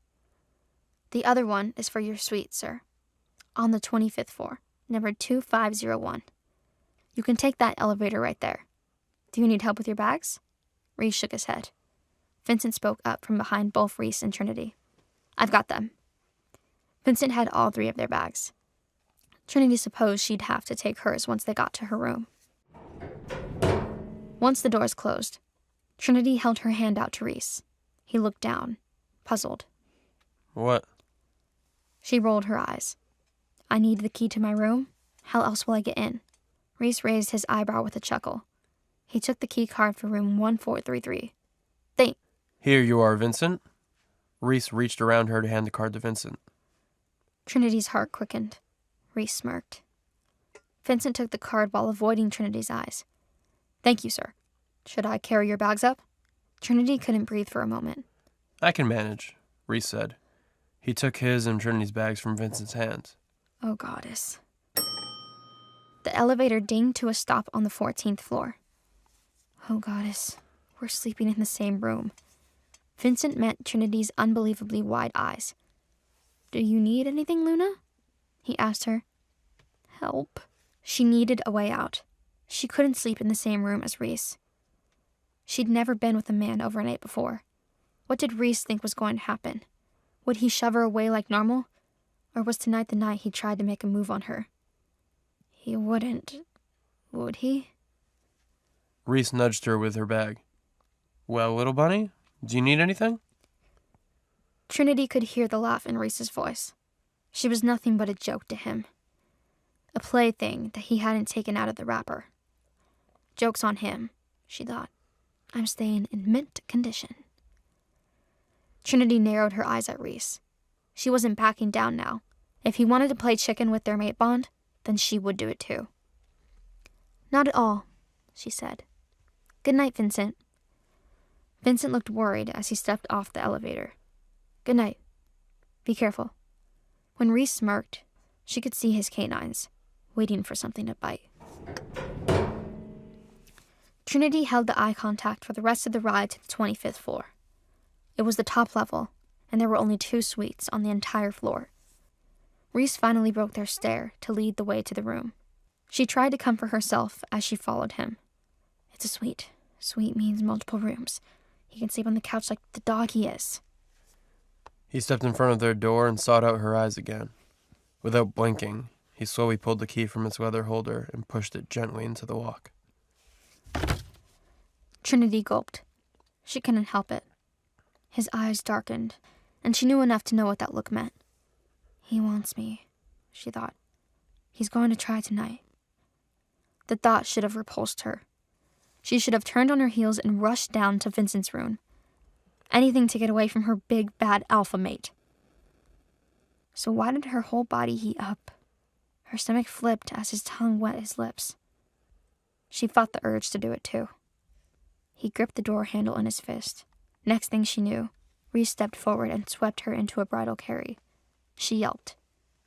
The other one is for your suite, sir, on the 25th floor, number 2501. You can take that elevator right there. Do you need help with your bags?" Reese shook his head. Vincent spoke up from behind both Reese and Trinity. "I've got them." Vincent had all 3 of their bags. Trinity supposed she'd have to take hers once they got to her room. Once the doors closed, Trinity held her hand out to Reese. He looked down, puzzled. "What?" She rolled her eyes. "I need the key to my room. How else will I get in?" Reese raised his eyebrow with a chuckle. He took the key card for room 1433. Here you are, Vincent." Reese reached around her to hand the card to Vincent. Trinity's heart quickened. Reese smirked. Vincent took the card while avoiding Trinity's eyes. "Thank you, sir. Should I carry your bags up?" Trinity couldn't breathe for a moment. "I can manage," Reese said. He took his and Trinity's bags from Vincent's hands. Oh, goddess. The elevator dinged to a stop on the 14th floor. Oh, goddess. We're sleeping in the same room. Vincent met Trinity's unbelievably wide eyes. "Do you need anything, Luna?" he asked her. Help. She needed a way out. She couldn't sleep in the same room as Reese. She'd never been with a man over a night before. What did Reese think was going to happen? Would he shove her away like normal? Or was tonight the night he tried to make a move on her? He wouldn't, would he? Reese nudged her with her bag. "Well, little bunny, do you need anything?" Trinity could hear the laugh in Reese's voice. She was nothing but a joke to him. A plaything that he hadn't taken out of the wrapper. Joke's on him, she thought. I'm staying in mint condition. Trinity narrowed her eyes at Reese. She wasn't backing down now. If he wanted to play chicken with their mate bond, then she would do it too. Not at all, she said. Good night, Vincent. Vincent looked worried as he stepped off the elevator. Good night. Be careful. When Reese smirked, she could see his canines, waiting for something to bite. Trinity held the eye contact for the rest of the ride to the 25th floor. It was the top level, and there were only 2 suites on the entire floor. Reese finally broke their stare to lead the way to the room. She tried to comfort herself as she followed him. It's a suite. Suite means multiple rooms. He can sleep on the couch like the dog he is. He stepped in front of their door and sought out her eyes again. Without blinking, he slowly pulled the key from its leather holder and pushed it gently into the lock. Trinity gulped. She couldn't help it. His eyes darkened, and she knew enough to know what that look meant. He wants me, she thought. He's going to try tonight. The thought should have repulsed her. She should have turned on her heels and rushed down to Vincent's room. Anything to get away from her big, bad alpha mate. So why did her whole body heat up? Her stomach flipped as his tongue wet his lips. She fought the urge to do it too. He gripped the door handle in his fist. Next thing she knew, Reese stepped forward and swept her into a bridal carry. She yelped.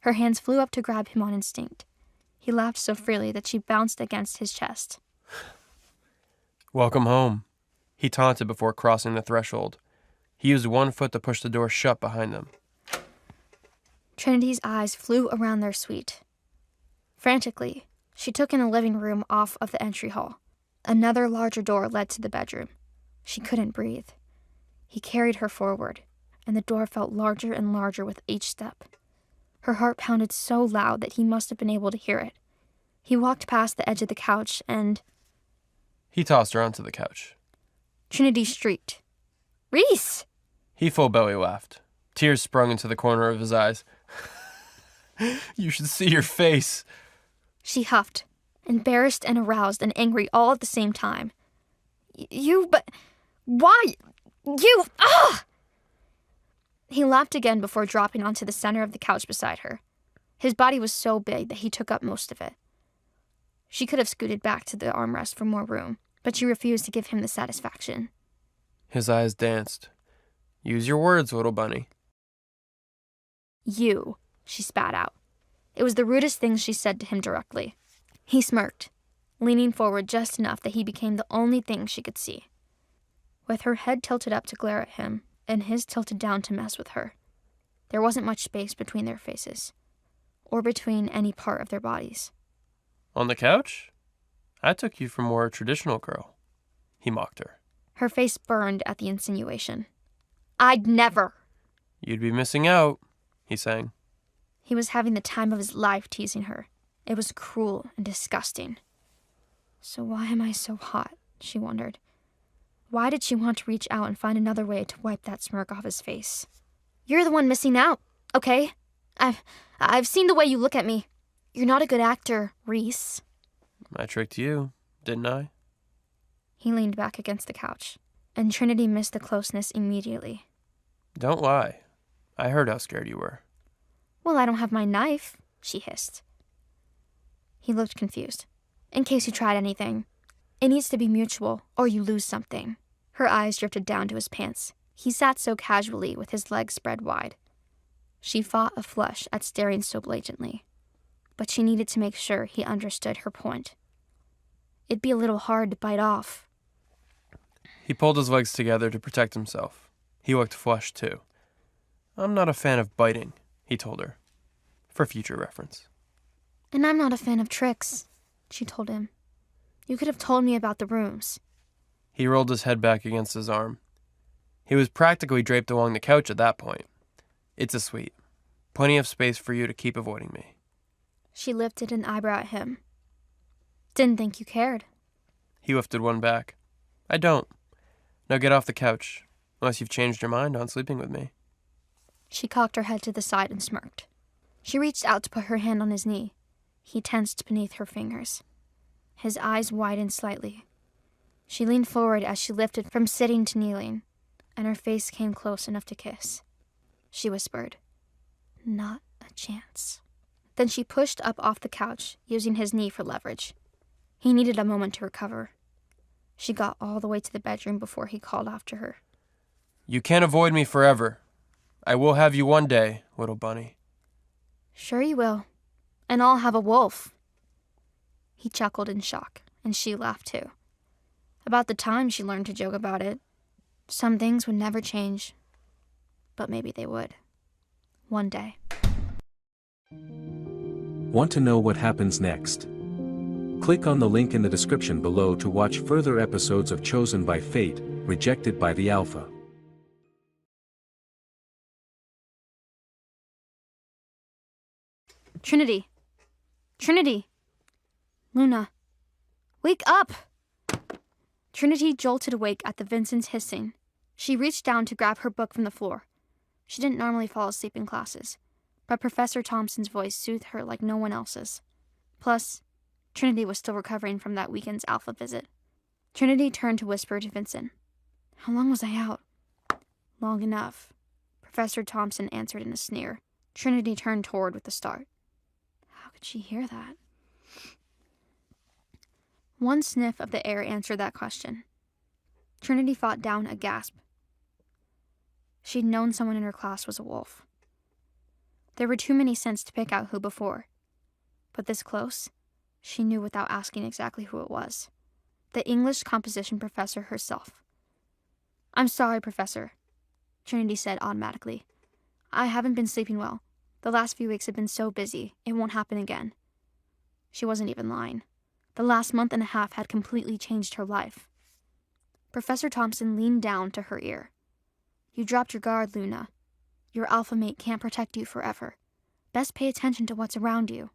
Her hands flew up to grab him on instinct. He laughed so freely that she bounced against his chest. Welcome home, he taunted before crossing the threshold. He used one foot to push the door shut behind them. Trinity's eyes flew around their suite. Frantically, she took in a living room off of the entry hall. Another larger door led to the bedroom. She couldn't breathe. He carried her forward, and the door felt larger and larger with each step. Her heart pounded so loud that he must have been able to hear it. He walked past the edge of the couch and... He tossed her onto the couch. Trinity shrieked. Reese! He full belly laughed. Tears sprung into the corner of his eyes. You should see your face. She huffed, embarrassed and aroused and angry all at the same time. But why? Ah! He laughed again before dropping onto the center of the couch beside her. His body was so big that he took up most of it. She could have scooted back to the armrest for more room, but she refused to give him the satisfaction. His eyes danced. Use your words, little bunny. You, she spat out. It was the rudest thing she said to him directly. He smirked, leaning forward just enough that he became the only thing she could see. With her head tilted up to glare at him, and his tilted down to mess with her, there wasn't much space between their faces, or between any part of their bodies. On the couch? I took you for more a traditional girl. He mocked her. Her face burned at the insinuation. I'd never. You'd be missing out, he sang. He was having the time of his life teasing her. It was cruel and disgusting. So why am I so hot? She wondered. Why did she want to reach out and find another way to wipe that smirk off his face? You're the one missing out, okay? I've seen the way you look at me. You're not a good actor, Reese. I tricked you, didn't I? He leaned back against the couch, and Trinity missed the closeness immediately. Don't lie. I heard how scared you were. Well, I don't have my knife, she hissed. He looked confused. In case you tried anything. It needs to be mutual, or you lose something. Her eyes drifted down to his pants. He sat so casually with his legs spread wide. She fought a flush at staring so blatantly, but she needed to make sure he understood her point. It'd be a little hard to bite off. He pulled his legs together to protect himself. He looked flushed, too. I'm not a fan of biting, he told her, for future reference. And I'm not a fan of tricks, she told him. You could have told me about the rooms. He rolled his head back against his arm. He was practically draped along the couch at that point. It's a suite. Plenty of space for you to keep avoiding me. She lifted an eyebrow at him. Didn't think you cared. He lifted one back. I don't. Now get off the couch, unless you've changed your mind on sleeping with me. She cocked her head to the side and smirked. She reached out to put her hand on his knee. He tensed beneath her fingers. His eyes widened slightly. She leaned forward as she lifted from sitting to kneeling, and her face came close enough to kiss. She whispered, "Not a chance." Then she pushed up off the couch, using his knee for leverage. He needed a moment to recover. She got all the way to the bedroom before he called after her. You can't avoid me forever. I will have you one day, little bunny. Sure you will. And I'll have a wolf. He chuckled in shock, and she laughed too. About the time she learned to joke about it. Some things would never change. But maybe they would. One day. Want to know what happens next? Click on the link in the description below to watch further episodes of Chosen by Fate, Rejected by the Alpha. Trinity. Trinity. Luna. Wake up! Trinity jolted awake at the Vincent's hissing. She reached down to grab her book from the floor. She didn't normally fall asleep in classes, but Professor Thompson's voice soothed her like no one else's. Plus, Trinity was still recovering from that weekend's Alpha visit. Trinity turned to whisper to Vincent. How long was I out? Long enough. Professor Thompson answered in a sneer. Trinity turned toward with a start. How could she hear that? One sniff of the air answered that question. Trinity fought down a gasp. She'd known someone in her class was a wolf. There were too many scents to pick out who before. But this close, she knew without asking exactly who it was. The English composition professor herself. I'm sorry, Professor, Trinity said automatically. I haven't been sleeping well. The last few weeks have been so busy, it won't happen again. She wasn't even lying. The last month and a half had completely changed her life. Professor Thompson leaned down to her ear. You dropped your guard, Luna. Your alpha mate can't protect you forever. Best pay attention to what's around you.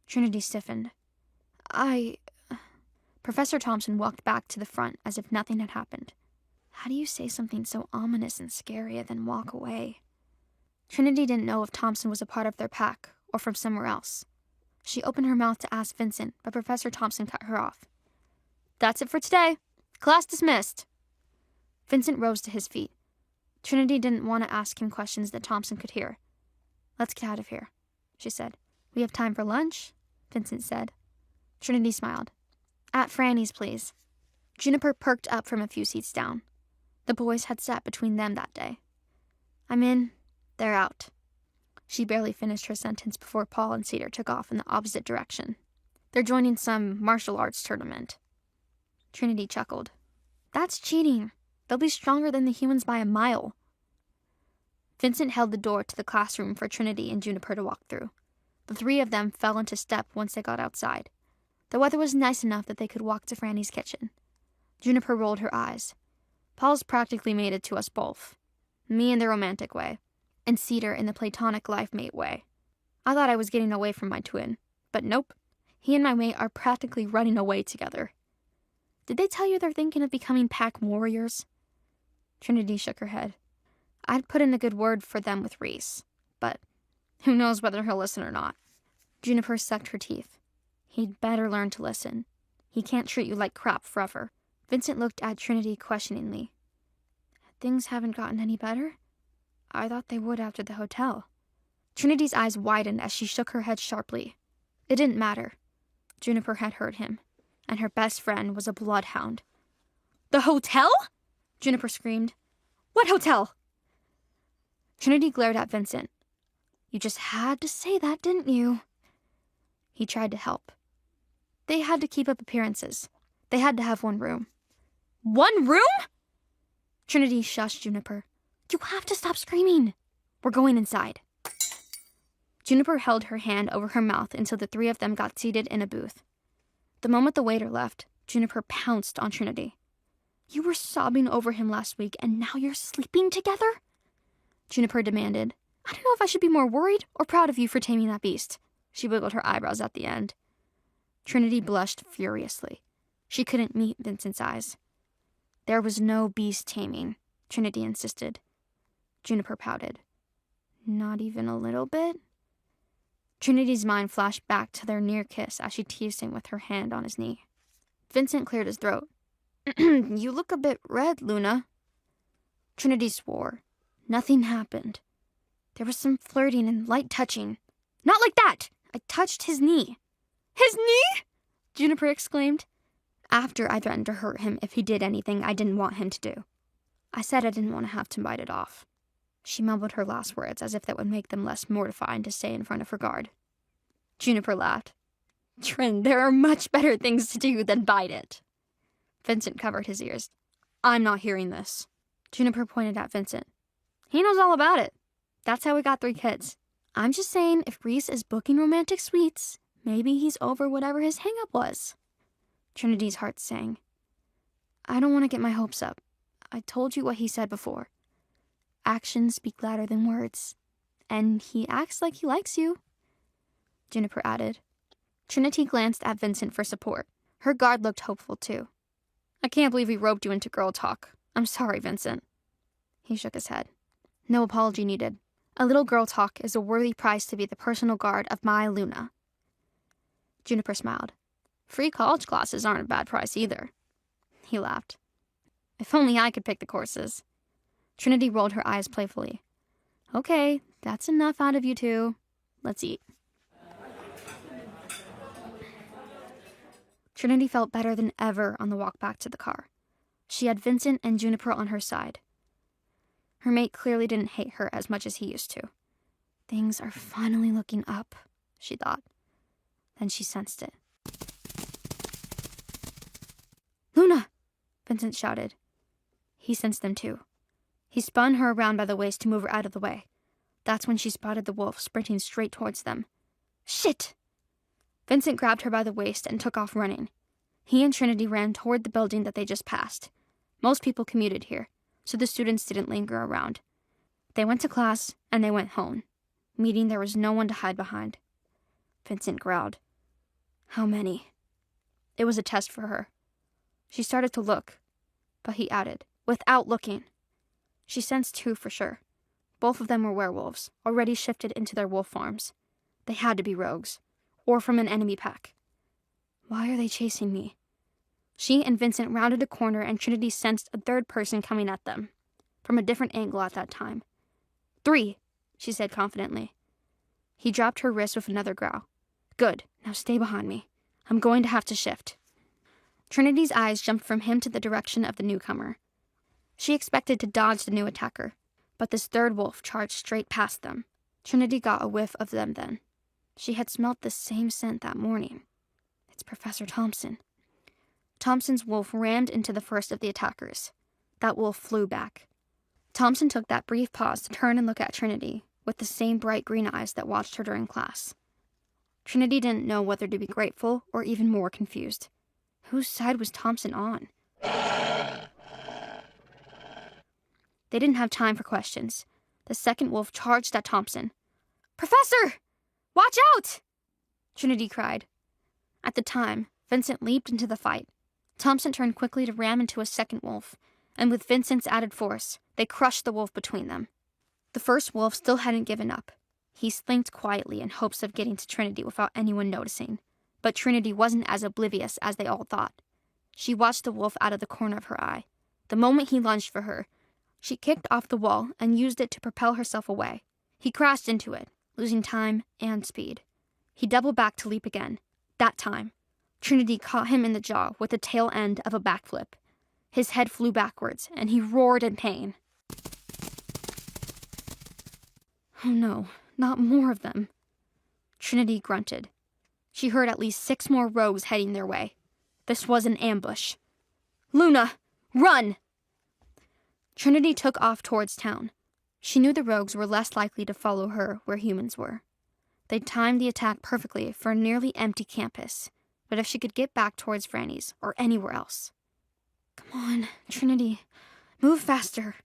Trinity stiffened. Professor Thompson walked back to the front as if nothing had happened. How do you say something so ominous and scary and then walk away? Trinity didn't know if Thompson was a part of their pack or from somewhere else. She opened her mouth to ask Vincent, but Professor Thompson cut her off. That's it for today. Class dismissed. Vincent rose to his feet. Trinity didn't want to ask him questions that Thompson could hear. Let's get out of here, she said. We have time for lunch, Vincent said. Trinity smiled. At Franny's, please. Juniper perked up from a few seats down. The boys had sat between them that day. I'm in, they're out. She barely finished her sentence before Paul and Cedar took off in the opposite direction. They're joining some martial arts tournament. Trinity chuckled. That's cheating. They'll be stronger than the humans by a mile. Vincent held the door to the classroom for Trinity and Juniper to walk through. The three of them fell into step once they got outside. The weather was nice enough that they could walk to Franny's kitchen. Juniper rolled her eyes. Paul's practically mated to us both. Me in the romantic way, and Cedar in the platonic life mate way. I thought I was getting away from my twin, but nope. He and my mate are practically running away together. Did they tell you they're thinking of becoming pack warriors? Trinity shook her head. I'd put in a good word for them with Reese, but who knows whether he'll listen or not. Juniper sucked her teeth. He'd better learn to listen. He can't treat you like crap forever. Vincent looked at Trinity questioningly. Things haven't gotten any better? I thought they would after the hotel. Trinity's eyes widened as she shook her head sharply. It didn't matter. Juniper had heard him, and her best friend was a bloodhound. The hotel? Juniper screamed. What hotel? Trinity glared at Vincent. You just had to say that, didn't you? He tried to help. They had to keep up appearances. They had to have one room. One room? Trinity shushed Juniper. You have to stop screaming. We're going inside. Juniper held her hand over her mouth until the three of them got seated in a booth. The moment the waiter left, Juniper pounced on Trinity. You were sobbing over him last week, and now you're sleeping together? Juniper demanded. I don't know if I should be more worried or proud of you for taming that beast. She wiggled her eyebrows at the end. Trinity blushed furiously. She couldn't meet Vincent's eyes. There was no beast taming, Trinity insisted. Juniper pouted. Not even a little bit? Trinity's mind flashed back to their near kiss as she teased him with her hand on his knee. Vincent cleared his throat. You look a bit red, Luna. Trinity swore. Nothing happened. There was some flirting and light touching. Not like that! I touched his knee. His knee? Juniper exclaimed. After I threatened to hurt him if he did anything I didn't want him to do. I said I didn't want to have to bite it off. She mumbled her last words as if that would make them less mortifying to say in front of her guard. Juniper laughed. Trin, there are much better things to do than bite it. Vincent covered his ears. I'm not hearing this. Juniper pointed at Vincent. He knows all about it. That's how we got 3 kids. I'm just saying, if Reese is booking romantic suites, maybe he's over whatever his hang-up was. Trinity's heart sang. I don't want to get my hopes up. I told you what he said before. Actions speak louder than words. And he acts like he likes you. Juniper added. Trinity glanced at Vincent for support. Her guard looked hopeful, too. I can't believe we roped you into girl talk. I'm sorry, Vincent. He shook his head. No apology needed. A little girl talk is a worthy price to be the personal guard of my Luna. Juniper smiled. Free college classes aren't a bad price either. He laughed. If only I could pick the courses. Trinity rolled her eyes playfully. Okay, that's enough out of you two. Let's eat. Trinity felt better than ever on the walk back to the car. She had Vincent and Juniper on her side. Her mate clearly didn't hate her as much as he used to. Things are finally looking up, she thought. Then she sensed it. Luna! Vincent shouted. He sensed them too. He spun her around by the waist to move her out of the way. That's when she spotted the wolf sprinting straight towards them. Shit! Vincent grabbed her by the waist and took off running. He and Trinity ran toward the building that they just passed. Most people commuted here, so the students didn't linger around. They went to class, and they went home, meaning there was no one to hide behind. Vincent growled. How many? It was a test for her. She started to look, but he added, without looking. She sensed 2 for sure. Both of them were werewolves, already shifted into their wolf forms. They had to be rogues, or from an enemy pack. Why are they chasing me? She and Vincent rounded a corner and Trinity sensed a 3rd person coming at them, from a different angle at that time. 3, she said confidently. He dropped her wrist with another growl. Good, now stay behind me. I'm going to have to shift. Trinity's eyes jumped from him to the direction of the newcomer. She expected to dodge the new attacker, but this 3rd wolf charged straight past them. Trinity got a whiff of them then. She had smelt the same scent that morning. It's Professor Thompson. Thompson's wolf rammed into the first of the attackers. That wolf flew back. Thompson took that brief pause to turn and look at Trinity, with the same bright green eyes that watched her during class. Trinity didn't know whether to be grateful or even more confused. Whose side was Thompson on? They didn't have time for questions. The 2nd wolf charged at Thompson. Professor! Watch out! Trinity cried. At the time, Vincent leaped into the fight. Thompson turned quickly to ram into a 2nd wolf, and with Vincent's added force, they crushed the wolf between them. The 1st wolf still hadn't given up. He slinked quietly in hopes of getting to Trinity without anyone noticing. But Trinity wasn't as oblivious as they all thought. She watched the wolf out of the corner of her eye. The moment he lunged for her, she kicked off the wall and used it to propel herself away. He crashed into it, losing time and speed. He doubled back to leap again. That time, Trinity caught him in the jaw with the tail end of a backflip. His head flew backwards, and he roared in pain. Oh no, not more of them. Trinity grunted. She heard at least 6 more rogues heading their way. This was an ambush. Luna, run! Trinity took off towards town. She knew the rogues were less likely to follow her where humans were. They'd timed the attack perfectly for a nearly empty campus, but if she could get back towards Franny's or anywhere else. Come on, Trinity, move faster.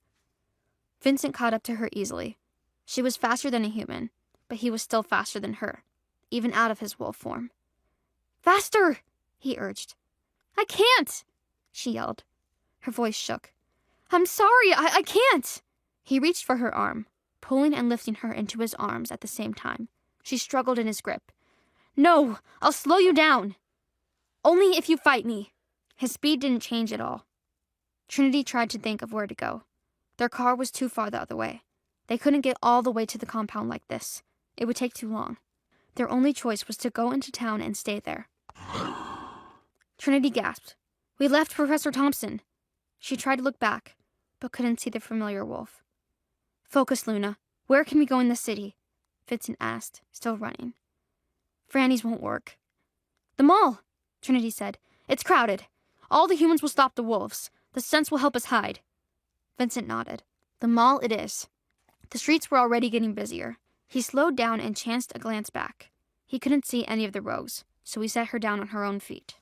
Vincent caught up to her easily. She was faster than a human, but he was still faster than her, even out of his wolf form. Faster, he urged. I can't, she yelled. Her voice shook. I'm sorry, I can't. He reached for her arm, pulling and lifting her into his arms at the same time. She struggled in his grip. No, I'll slow you down. Only if you fight me. His speed didn't change at all. Trinity tried to think of where to go. Their car was too far the other way. They couldn't get all the way to the compound like this. It would take too long. Their only choice was to go into town and stay there. Trinity gasped. We left Professor Thompson. She tried to look back, but couldn't see the familiar wolf. Focus, Luna. Where can we go in the city? Vincent asked, still running. Franny's won't work. The mall, Trinity said. It's crowded. All the humans will stop the wolves. The scents will help us hide. Vincent nodded. The mall it is. The streets were already getting busier. He slowed down and chanced a glance back. He couldn't see any of the rogues, so he set her down on her own feet.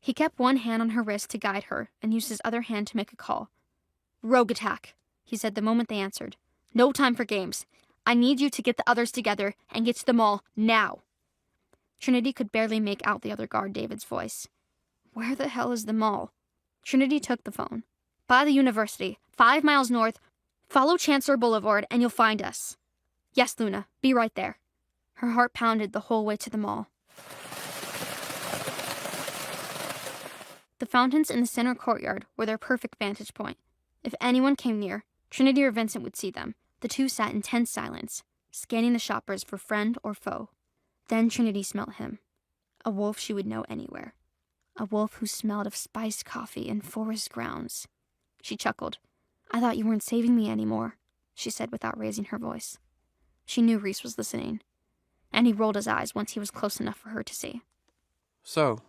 He kept one hand on her wrist to guide her and used his other hand to make a call. Rogue attack, he said the moment they answered. No time for games. I need you to get the others together and get to the mall now. Trinity could barely make out the other guard David's voice. Where the hell is the mall? Trinity took the phone. By the university, 5 miles north. Follow Chancellor Boulevard and you'll find us. Yes, Luna, be right there. Her heart pounded the whole way to the mall. The fountains in the center courtyard were their perfect vantage point. If anyone came near, Trinity or Vincent would see them. The two sat in tense silence, scanning the shoppers for friend or foe. Then Trinity smelt him. A wolf she would know anywhere. A wolf who smelled of spiced coffee and forest grounds. She chuckled. I thought you weren't saving me anymore, she said without raising her voice. She knew Reese was listening, and he rolled his eyes once he was close enough for her to see. So,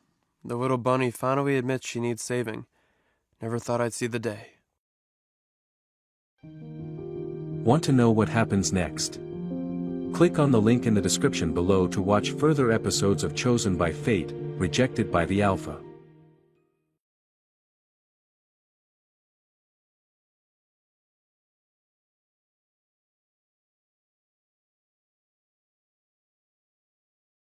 the little bunny finally admits she needs saving. Never thought I'd see the day. Want to know what happens next? Click on the link in the description below to watch further episodes of Chosen by Fate, Rejected by the Alpha.